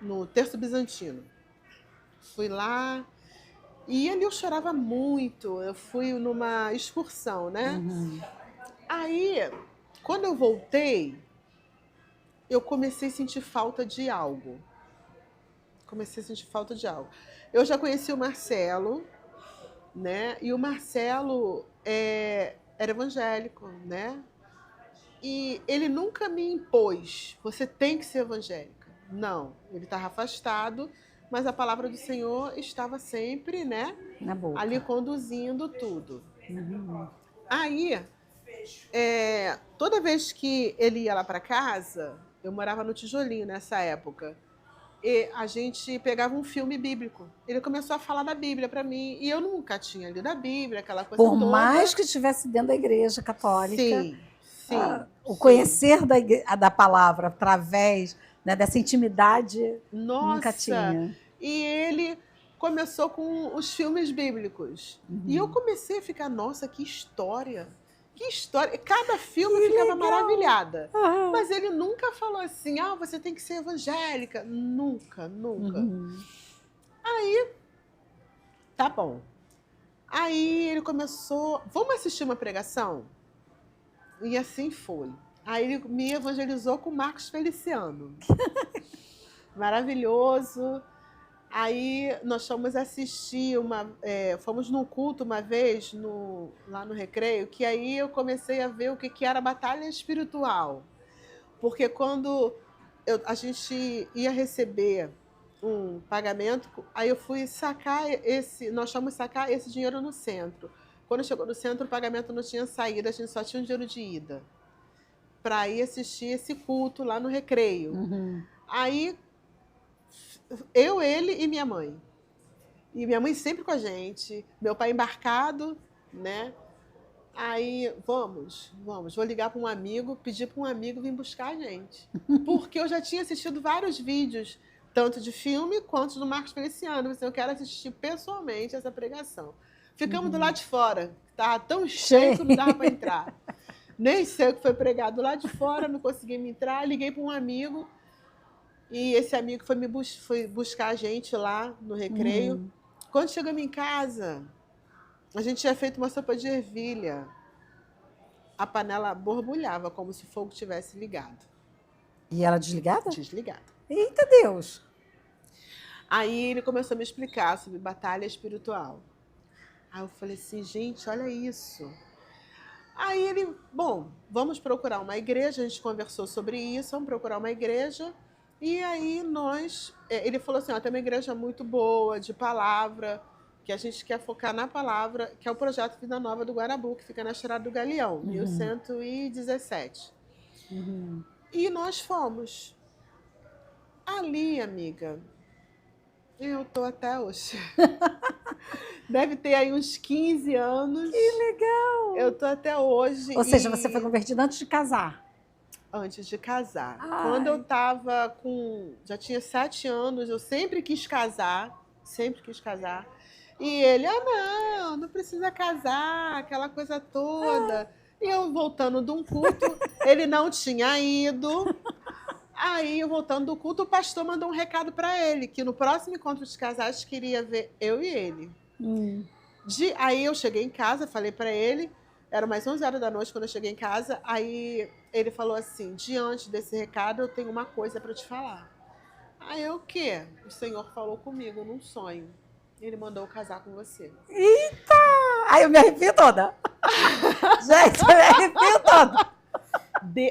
no Terço Bizantino. Fui lá e ali eu chorava muito. Eu fui numa excursão, né? Aí, quando eu voltei, eu comecei a sentir falta de algo. Eu já conheci o Marcelo, né? E o Marcelo era evangélico, né? E ele nunca me impôs, você tem que ser evangélica. Não, ele estava afastado, mas a palavra do Senhor estava sempre, né? Na boca. Ali conduzindo tudo. Aí, toda vez que ele ia lá para casa, eu morava no Tijolinho nessa época, e a gente pegava um filme bíblico. Ele começou a falar da Bíblia para mim, e eu nunca tinha lido a Bíblia, aquela coisa toda. Por mais que estivesse dentro da igreja católica, sim, o conhecer da palavra através, né, dessa intimidade, nunca tinha. E ele começou com os filmes bíblicos. E eu comecei a ficar, nossa, que história! Que história! Cada filme eu ficava maravilhada. Mas ele nunca falou assim, você tem que ser evangélica. Nunca. Aí, tá bom. Aí ele começou, vamos assistir uma pregação? E assim foi. Aí ele me evangelizou com o Marcos Feliciano. Maravilhoso. Aí nós fomos assistir fomos num culto uma vez lá no Recreio, que aí eu comecei a ver o que era batalha espiritual. Porque quando a gente ia receber um pagamento, aí eu fui nós fomos sacar esse dinheiro no centro. Quando chegou no centro, o pagamento não tinha saído, a gente só tinha um dinheiro de ida para ir assistir esse culto lá no Recreio. Aí eu, ele e minha mãe. E minha mãe sempre com a gente. Meu pai embarcado, né? Aí, vamos. Vou ligar para um amigo, pedir para um amigo vir buscar a gente. Porque eu já tinha assistido vários vídeos, tanto de filme quanto do Marcos Feliciano. Eu quero assistir pessoalmente essa pregação. Ficamos do lado de fora. Estava tão cheio que não dava para entrar. Nem sei o que foi pregado lá de fora, não consegui me entrar. Liguei para um amigo. E esse amigo foi buscar a gente lá no Recreio. Quando chegamos em casa, a gente tinha feito uma sopa de ervilha. A panela borbulhava, como se o fogo tivesse ligado. E ela desligada? Desligada. Eita Deus! Aí ele começou a me explicar sobre batalha espiritual. Aí eu falei assim, gente, olha isso. Aí ele, vamos procurar uma igreja. A gente conversou sobre isso, vamos procurar uma igreja. E aí ele falou assim, tem uma igreja muito boa, de palavra, que a gente quer focar na palavra, que é o projeto Vida Nova do Guarabu, que fica na Estrada do Galeão, 1117. E nós fomos. Ali, amiga, eu tô até hoje. Deve ter aí uns 15 anos. Que legal! Eu tô até hoje. Ou seja, você foi convertida antes de casar? Antes de casar. Quando eu já tinha 7 anos, eu sempre quis casar. E ele, não precisa casar, aquela coisa toda. E eu voltando de um culto, ele não tinha ido. Aí, voltando do culto, o pastor mandou um recado para ele, que no próximo encontro de casais queria ver eu e ele. Aí eu cheguei em casa, falei para ele, era mais 11 horas da noite quando eu cheguei em casa, aí ele falou assim, diante desse recado eu tenho uma coisa para te falar. Aí eu, o quê? O Senhor falou comigo num sonho. Ele mandou eu casar com você. Eita! Aí eu me arrepio toda. Gente, eu me arrepio toda.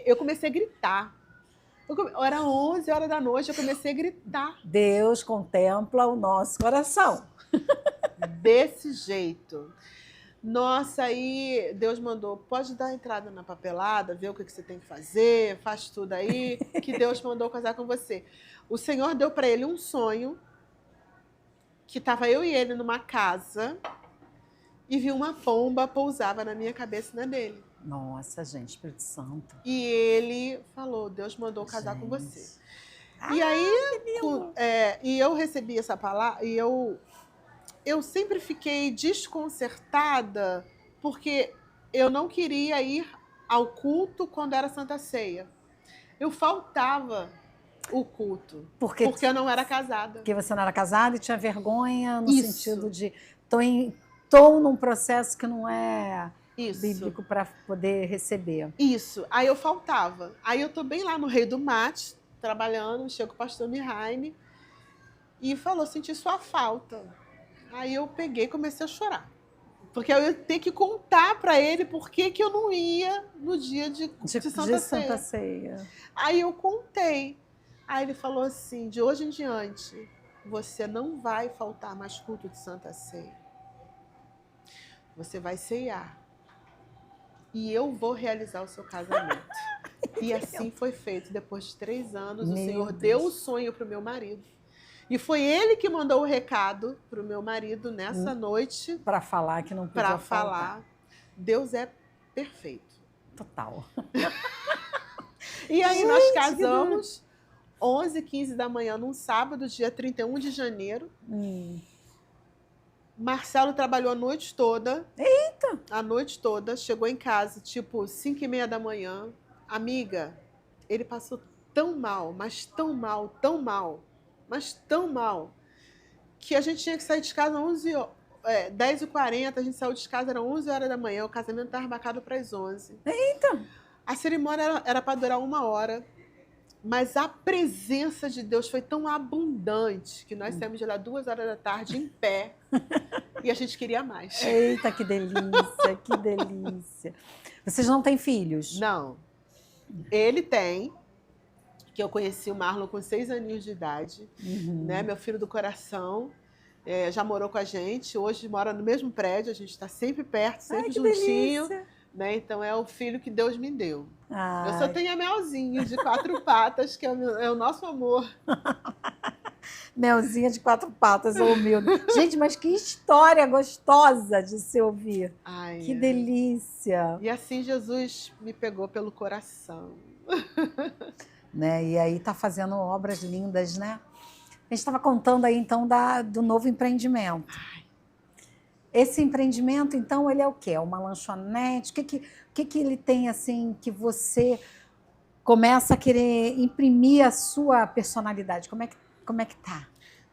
Eu comecei a gritar. Era 11 horas da noite, eu comecei a gritar. Deus contempla o nosso coração. Desse jeito. Nossa, aí Deus mandou, pode dar entrada na papelada, ver o que você tem que fazer, faz tudo aí, que Deus mandou casar com você. O Senhor deu para ele um sonho, que estava eu e ele numa casa, e vi uma pomba pousava na minha cabeça e na dele. Nossa, gente, Espírito Santo. E ele falou, Deus mandou casar com você. E aí, e eu recebi essa palavra, e eu sempre fiquei desconcertada, porque eu não queria ir ao culto quando era Santa Ceia. Eu faltava o culto, porque eu não era casada. Porque você não era casada e tinha vergonha no sentido de estou num processo que não é bíblico para poder receber. Isso, aí eu faltava. Aí eu tô bem lá no Rei do Mate, trabalhando, chega o pastor Mihaine e falou, senti sua falta. Aí eu peguei e comecei a chorar. Porque eu ia ter que contar para ele por que eu não ia no dia de Santa Ceia. Aí eu contei. Aí ele falou assim, de hoje em diante, você não vai faltar mais culto de Santa Ceia. Você vai ceiar. E eu vou realizar o seu casamento. E assim foi feito. Depois de 3 anos, o Senhor deu o sonho para o meu marido. E foi ele que mandou o recado para o meu marido nessa noite. Para falar que não podia faltar. Para falar. Deus é perfeito. Total. E aí nós casamos 11h15 da manhã, num sábado, dia 31 de janeiro. Marcelo trabalhou a noite toda. Eita! A noite toda. Chegou em casa, tipo, 5h30 da manhã. Amiga, ele passou tão mal, mas tão mal, tão mal. Mas tão mal, que a gente tinha que sair de casa 10h40, a gente saiu de casa, eram 11 horas da manhã, o casamento estava marcado para as 11. Eita! A cerimônia era para durar 1 hora, mas a presença de Deus foi tão abundante que nós saímos de lá 2 horas da tarde em pé e a gente queria mais. Eita, que delícia, que delícia. Vocês não têm filhos? Não. Ele tem, que eu conheci o Marlon com 6 aninhos de idade, né? Meu filho do coração, já morou com a gente, hoje mora no mesmo prédio, a gente está sempre perto, sempre juntinho, né? Então é o filho que Deus me deu. Eu só tenho a Melzinha de 4 patas, que é o nosso amor. Melzinha de 4 patas, ô meu Deus. Gente, mas que história gostosa de se ouvir. Ai, que delícia. E assim Jesus me pegou pelo coração. Né? E aí está fazendo obras lindas, né? A gente estava contando aí, então, do novo empreendimento. Esse empreendimento, então, ele é o quê? É uma lanchonete? O que ele tem, assim, que você começa a querer imprimir a sua personalidade? Como é que tá?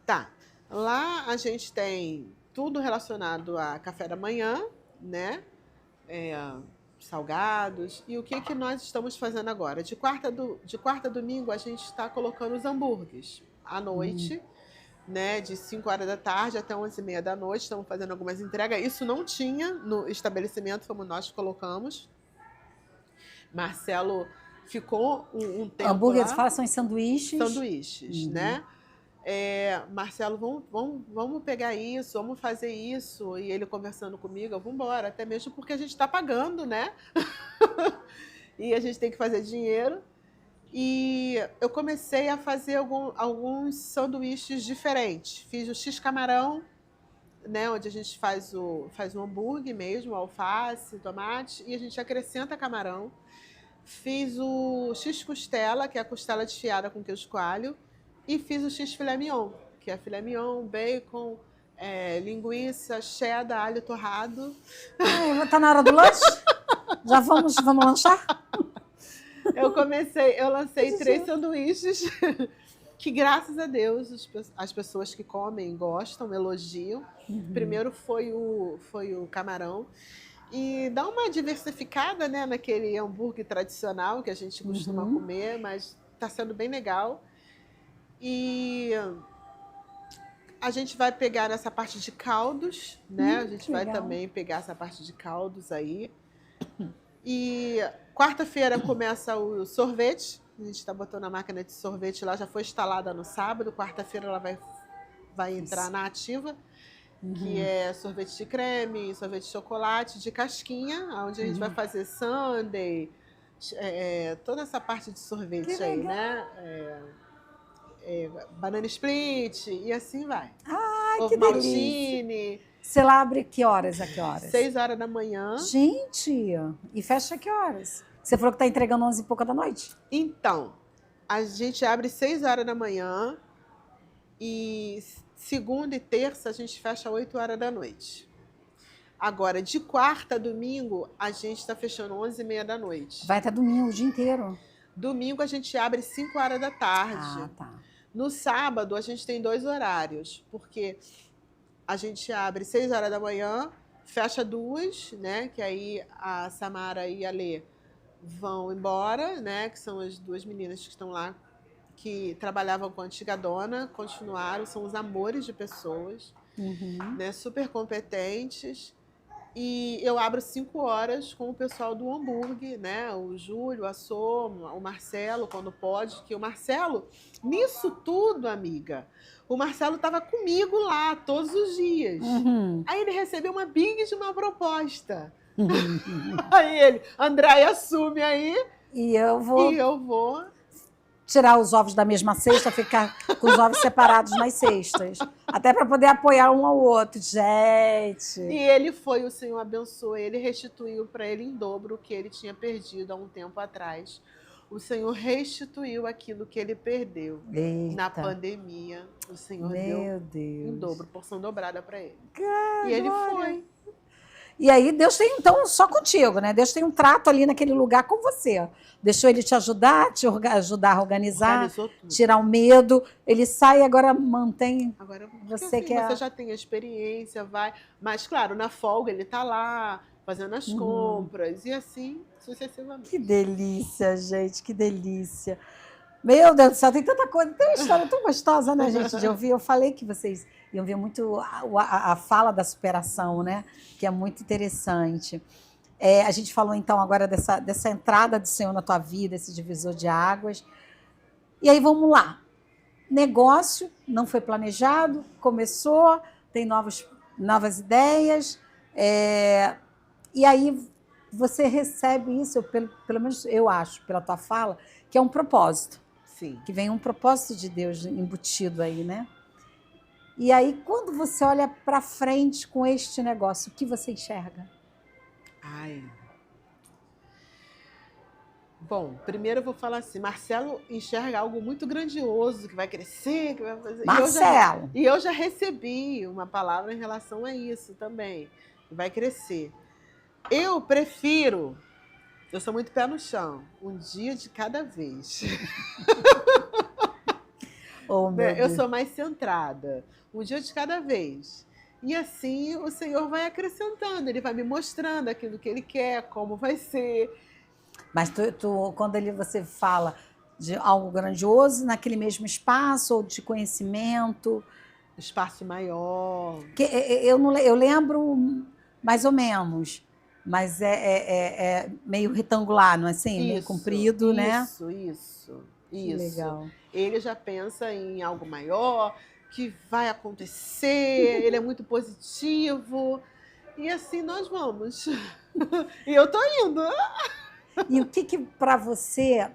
Tá. Lá a gente tem tudo relacionado a café da manhã, né? Salgados. E o que nós estamos fazendo agora? De quarta a domingo, a gente está colocando os hambúrgueres à noite, né? De 5 horas da tarde até 11h30 da noite. Estamos fazendo algumas entregas. Isso não tinha no estabelecimento, como nós colocamos. Marcelo ficou um tempo hambúrguer, lá. você fala, são em sanduíches? Sanduíches, né? Marcelo, vamos pegar isso, vamos fazer isso. E ele conversando comigo, vamos embora, até mesmo porque a gente está pagando, né? E a gente tem que fazer dinheiro. E eu comecei a fazer alguns sanduíches diferentes. Fiz o X-camarão, né? Onde a gente faz o hambúrguer mesmo, alface, tomate, e a gente acrescenta camarão. Fiz o X-costela, que é a costela desfiada com queijo coalho. E fiz o X-filé mignon, que é filé mignon, bacon, linguiça, cheddar, alho torrado. Tá na hora do lanche? Já vamos lanchar? Eu lancei 3 sanduíches que, graças a Deus, as pessoas que comem gostam, elogiam. Primeiro foi o camarão. E dá uma diversificada, né, naquele hambúrguer tradicional que a gente costuma comer, mas está sendo bem legal. E a gente vai pegar essa parte de caldos, né? A gente vai também pegar essa parte de caldos aí. E quarta-feira começa o sorvete. A gente está botando a máquina de sorvete lá, já foi instalada no sábado. Quarta-feira ela vai entrar na ativa, que é sorvete de creme, sorvete de chocolate, de casquinha, onde a gente vai fazer sundae, toda essa parte de sorvete aí, né? Banana split e assim vai. Ai, ovo que maltine. delícia. Você lá abre que horas a que horas? 6 horas da manhã. Gente, e fecha que horas? Você falou que está entregando 11 e pouca da noite? Então, a gente abre 6 horas da manhã e segunda e terça a gente fecha 8 horas da noite. Agora, de quarta a domingo, a gente está fechando 11h30 da noite. Vai até domingo, o dia inteiro? Domingo a gente abre 5 horas da tarde. Ah, tá. No sábado, a gente tem 2 horários, porque a gente abre 6 horas da manhã, fecha 2, né? Que aí a Samara e a Lê vão embora, né? Que são as 2 meninas que estão lá, que trabalhavam com a antiga dona, continuaram, são os amores de pessoas, né? Super competentes. E eu abro 5 horas com o pessoal do hambúrguer, né? O Júlio, a Soma, o Marcelo, quando pode. Que o Marcelo, nisso tudo, amiga, o Marcelo estava comigo lá todos os dias. Aí ele recebeu uma big de uma proposta. Aí ele, André, assume aí. E eu vou tirar os ovos da mesma cesta, ficar com os ovos separados nas cestas. Até para poder apoiar um ao outro, gente. E ele foi, o Senhor abençoou, ele restituiu para ele em dobro o que ele tinha perdido há um tempo atrás. O Senhor restituiu aquilo que ele perdeu. Eita. Na pandemia. O Senhor deu em dobro, porção dobrada para ele. Cara, e ele foi. E aí Deus tem, então, só contigo, né? Deus tem um trato ali naquele lugar com você. Deixou ele te ajudar a organizar, tirar o medo. Ele sai e agora mantém. Agora, você assim, você já tem a experiência, vai. Mas, claro, na folga ele tá lá, fazendo as compras, e assim sucessivamente. Que delícia, gente, que delícia. Meu Deus do céu, tem tanta coisa, tem uma história tão gostosa, né, gente, de ouvir. Eu falei que vocês iam ver muito a fala da superação, né, que é muito interessante. A gente falou, então, agora dessa entrada do Senhor na tua vida, esse divisor de águas. E aí, vamos lá. Negócio não foi planejado, começou, tem novas ideias, e aí você recebe isso, pelo menos eu acho, pela tua fala, que é um propósito. Sim. Que vem um propósito de Deus embutido aí, né? E aí, quando você olha para frente com este negócio, o que você enxerga? Bom, primeiro eu vou falar assim, Marcelo enxerga algo muito grandioso, que vai crescer, que vai fazer... Marcelo! E eu já recebi uma palavra em relação a isso também, que vai crescer. Eu prefiro, eu sou muito pé no chão, um dia de cada vez. Eu sou mais centrada, um dia de cada vez. E assim o Senhor vai acrescentando, Ele vai me mostrando aquilo que Ele quer, como vai ser. Mas quando você fala de algo grandioso, naquele mesmo espaço ou de conhecimento? Espaço maior. Eu lembro mais ou menos, mas é meio retangular, não é assim? Isso, meio comprido, né? Isso. Legal. Ele já pensa em algo maior, que vai acontecer, ele é muito positivo. E assim nós vamos. E eu tô indo. E o que para você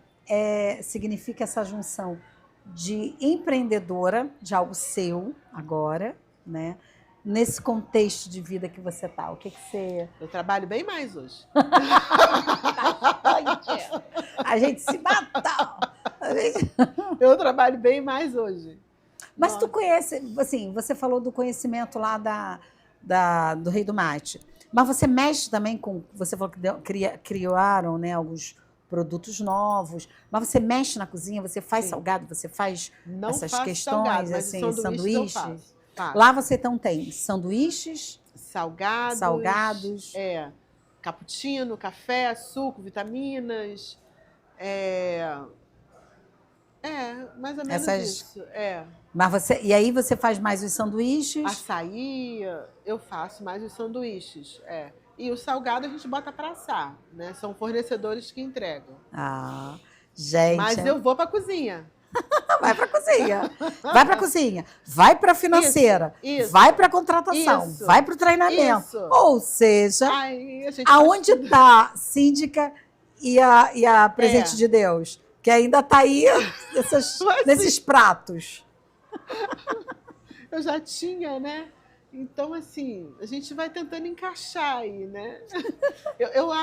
significa essa junção de empreendedora, de algo seu agora, né? Nesse contexto de vida que você tá? O que você... Eu trabalho bem mais hoje. A gente se matou. Eu trabalho bem mais hoje. Mas tu conhece, assim, você falou do conhecimento lá do Rei do Mate. Mas você mexe também com... Você falou que criaram, né, alguns produtos novos. Mas você mexe na cozinha, você faz salgado, você faz essas questões, salgado, mas assim, sanduíches. Faço. Lá você então tem sanduíches, salgados, cappuccino, café, suco, vitaminas, mais ou menos isso. Mas e aí você faz mais os sanduíches? Açaí, eu faço mais os sanduíches, E o salgado a gente bota para assar, né? São fornecedores que entregam. Ah, gente. Mas eu vou para a cozinha. Vai para a cozinha. Vai para a cozinha. Vai para a financeira. Isso. Vai para a contratação. Isso. Vai para o treinamento. Isso. Ou seja, Ai, aonde está a síndica e a presente de Deus? Que ainda está aí nesses pratos. Eu já tinha, né? Então, assim, a gente vai tentando encaixar aí, né?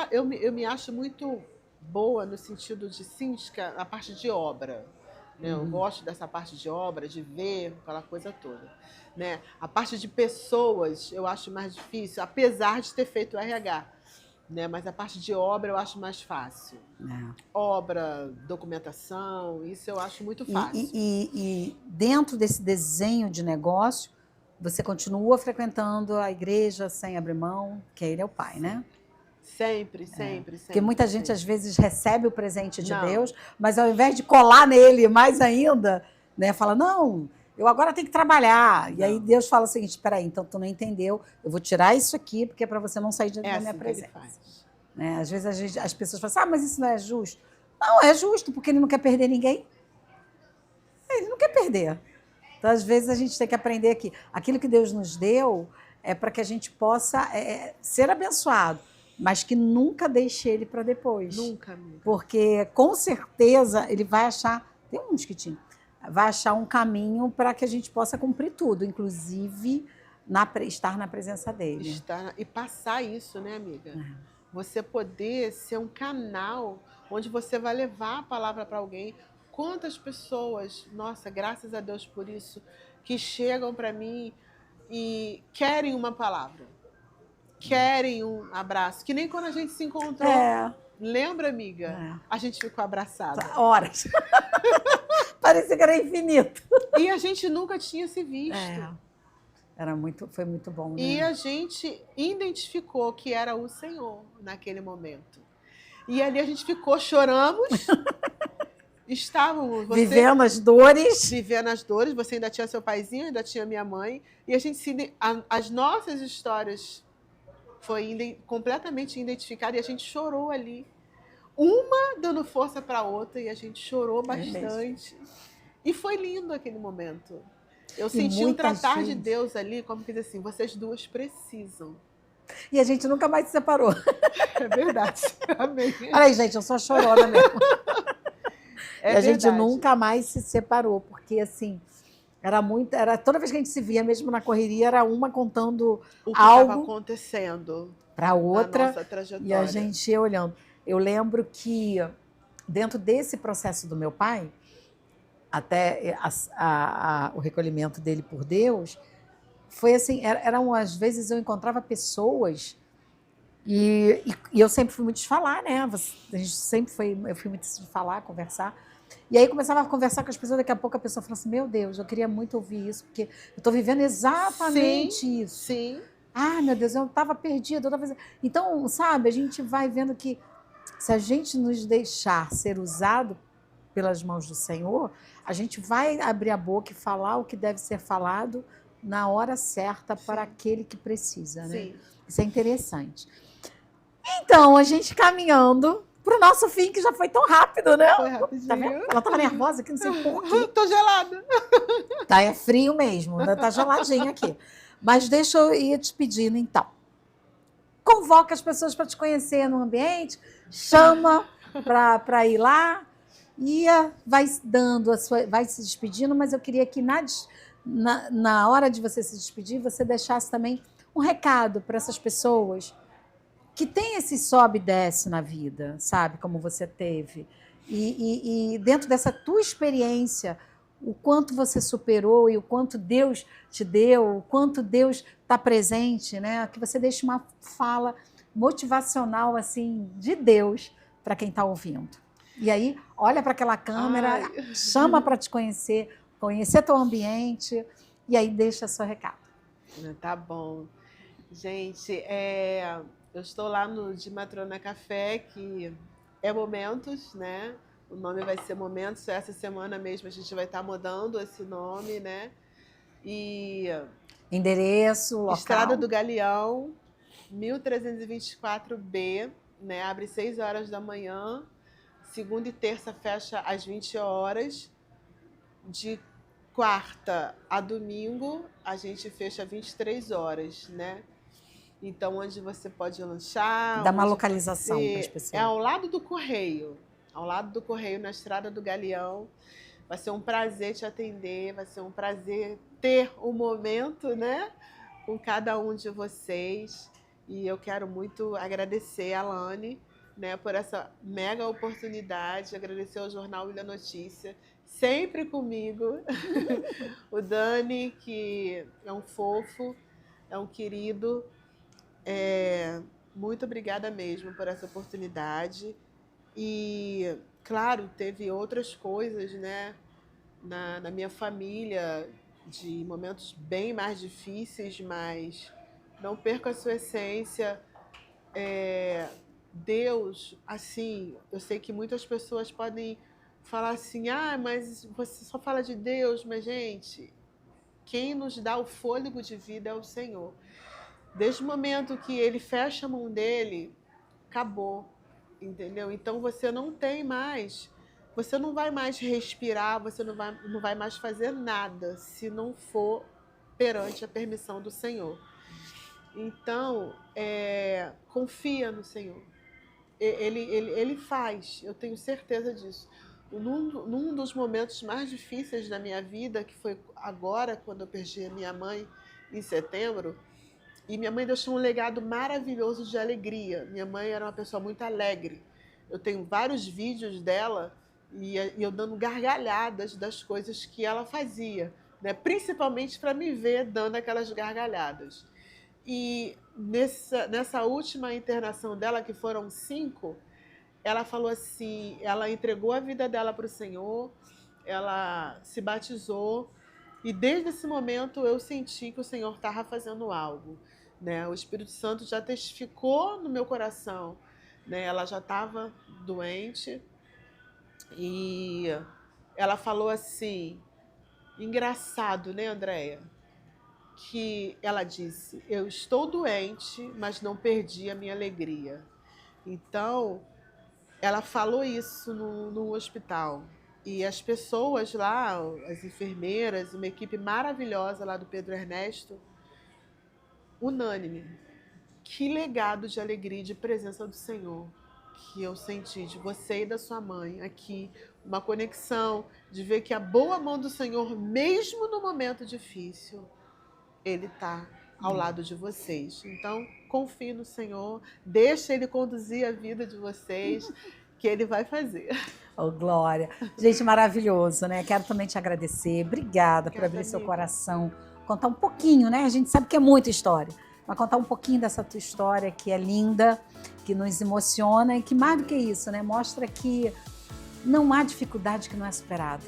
Eu me acho muito boa no sentido de síndica na parte de obra. Né? Eu gosto dessa parte de obra, de ver aquela coisa toda. Né? A parte de pessoas eu acho mais difícil, apesar de ter feito o RH. Né? Mas a parte de obra eu acho mais fácil. Obra, documentação, isso eu acho muito fácil. E dentro desse desenho de negócio, você continua frequentando a igreja sem abrir mão, que ele é o pai, né? Sempre. Porque muita gente, às vezes, recebe o presente de Deus, mas ao invés de colar nele mais ainda, né, fala, não, eu agora tenho que trabalhar. E aí Deus fala o seguinte, espera aí, então tu não entendeu, eu vou tirar isso aqui, porque é para você não sair da minha presença. Né? Às vezes as pessoas falam mas isso não é justo. Não, é justo, porque ele não quer perder ninguém. Ele não quer perder. Então, às vezes, a gente tem que aprender aqui. Aquilo que Deus nos deu é para que a gente possa ser abençoado, mas que nunca deixe ele para depois. Nunca, amiga. Porque, com certeza, ele vai achar... Tem um mosquitinho. Vai achar um caminho para que a gente possa cumprir tudo, inclusive estar na presença dele. E passar isso, né, amiga? Você poder ser um canal onde você vai levar a palavra para alguém. Quantas pessoas, nossa, graças a Deus por isso, que chegam para mim e querem uma palavra, querem um abraço, que nem quando a gente se encontrou. Lembra, amiga? A gente ficou abraçada. Horas. Parecia que era infinito. E a gente nunca tinha se visto. Foi muito bom, né? E a gente identificou que era o Senhor naquele momento. E ali a gente ficou, choramos. Estávamos... Vivendo as dores. Vivendo as dores. Você ainda tinha seu paizinho, ainda tinha minha mãe. E a gente as nossas histórias foi completamente identificada e a gente chorou ali. Uma dando força para a outra e a gente chorou bastante. E foi lindo aquele momento. Eu senti um tratar de Deus ali, como que diz assim, vocês duas precisam. E a gente nunca mais se separou. É verdade. Amém. Olha aí, gente, eu sou chorona mesmo. A gente nunca mais se separou, porque assim, era toda vez que a gente se via, mesmo na correria, era uma contando o que algo estava acontecendo para outra, na nossa trajetória. E a gente ia olhando. Eu lembro que dentro desse processo do meu pai, até o recolhimento dele por Deus, foi assim, às vezes eu encontrava pessoas e eu sempre fui muito de falar, né? Eu fui muito de falar, conversar. E aí começava a conversar com as pessoas, daqui a pouco a pessoa falou assim, meu Deus, eu queria muito ouvir isso, porque eu estou vivendo exatamente isso. Sim. Ah, meu Deus, eu estava perdida. Então, sabe, a gente vai vendo que se a gente nos deixar ser usado pelas mãos do Senhor, a gente vai abrir a boca e falar o que deve ser falado na hora certa para aquele que precisa, né? Sim. Isso é interessante. Então, a gente caminhando para o nosso fim, que já foi tão rápido, né? Foi rapidinho. Tá vendo? Ela estava nervosa aqui, não sei por quê. Tô gelada. Tá, é frio mesmo, ainda tá geladinho aqui. Mas deixa eu ir te pedindo, então. Convoca as pessoas para te conhecer no ambiente, chama para ir lá e vai vai se despedindo, mas eu queria que na hora de você se despedir, você deixasse também um recado para essas pessoas que tem esse sobe e desce na vida, sabe? Como você teve. E dentro dessa tua experiência, o quanto você superou e o quanto Deus te deu, o quanto Deus está presente, né? Que você deixe uma fala motivacional assim de Deus para quem está ouvindo. E aí, olha para aquela câmera, chama para te conhecer teu ambiente e aí deixa seu recado. Tá bom. Gente, eu estou lá no de Matrona Café, que é Momentos, né? O nome vai ser Momentos. Essa semana mesmo a gente vai estar mudando esse nome, né? E endereço, local. Estrada do Galeão, 1324B, né? Abre 6 horas da manhã. Segunda e terça fecha às 20 horas. De quarta a domingo, a gente fecha 23 horas, né? Então, onde você pode lanchar. Dá uma localização para as pessoas. É ao lado do Correio. Ao lado do Correio, na Estrada do Galeão. Vai ser um prazer te atender, vai ser um prazer ter um momento, né? Com cada um de vocês. E eu quero muito agradecer a Lani, né, por essa mega oportunidade, agradecer ao Jornal Ilha Notícia, sempre comigo, o Dani, que é um fofo, é um querido, muito obrigada mesmo por essa oportunidade. E, claro, teve outras coisas, né, na minha família, de momentos bem mais difíceis, mas não perca a sua essência. Deus, assim, eu sei que muitas pessoas podem falar assim, mas você só fala de Deus, mas, gente, quem nos dá o fôlego de vida é o Senhor. Desde o momento que Ele fecha a mão dele, acabou, entendeu? Então você não vai mais respirar, você não vai mais fazer nada se não for perante a permissão do Senhor. Então, confia no Senhor. Ele faz, eu tenho certeza disso. Num dos momentos mais difíceis da minha vida, que foi agora, quando eu perdi a minha mãe, em setembro, e minha mãe deixou um legado maravilhoso de alegria. Minha mãe era uma pessoa muito alegre. Eu tenho vários vídeos dela e eu dando gargalhadas das coisas que ela fazia, né? Principalmente para me ver dando aquelas gargalhadas. E nessa última internação dela, que foram 5, ela falou assim, ela entregou a vida dela para o Senhor, ela se batizou, e desde esse momento eu senti que o Senhor estava fazendo algo, né? O Espírito Santo já testificou no meu coração, né? Ela já estava doente, e ela falou assim, engraçado, né, Andréia? Que ela disse, eu estou doente, mas não perdi a minha alegria. Então, ela falou isso no hospital. E as pessoas lá, as enfermeiras, uma equipe maravilhosa lá do Pedro Ernesto, unânime. Que legado de alegria e de presença do Senhor que eu senti de você e da sua mãe aqui. Uma conexão, de ver que a boa mão do Senhor, mesmo no momento difícil, Ele está ao lado de vocês. Então, confie no Senhor, deixa Ele conduzir a vida de vocês, que Ele vai fazer. Oh, Glória. Gente, maravilhoso, né? Quero também te agradecer. Obrigada por abrir seu coração. Contar um pouquinho, né? A gente sabe que é muita história. Mas contar um pouquinho dessa tua história, que é linda, que nos emociona e que, mais do que isso, né? Mostra que não há dificuldade que não é superada.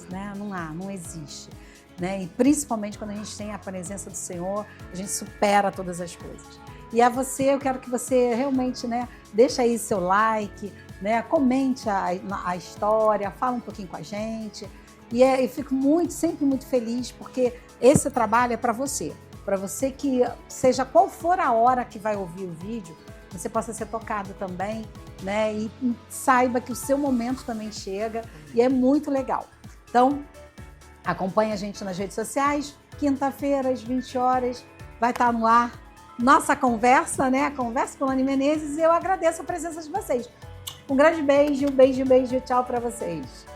Né? Não existe. Né? E principalmente quando a gente tem a presença do Senhor, a gente supera todas as coisas. E a você, eu quero que você realmente, né, deixe aí seu like, né, comente a história, fala um pouquinho com a gente. E eu fico sempre muito feliz, porque esse trabalho é para você que, seja qual for a hora que vai ouvir o vídeo, você possa ser tocado também, né, e saiba que o seu momento também chega, e é muito legal. Então, acompanhe a gente nas redes sociais, quinta-feira, às 20 horas, vai estar no ar nossa conversa, né? A conversa com a Lani Menezes, e eu agradeço a presença de vocês. Um grande beijo, tchau para vocês.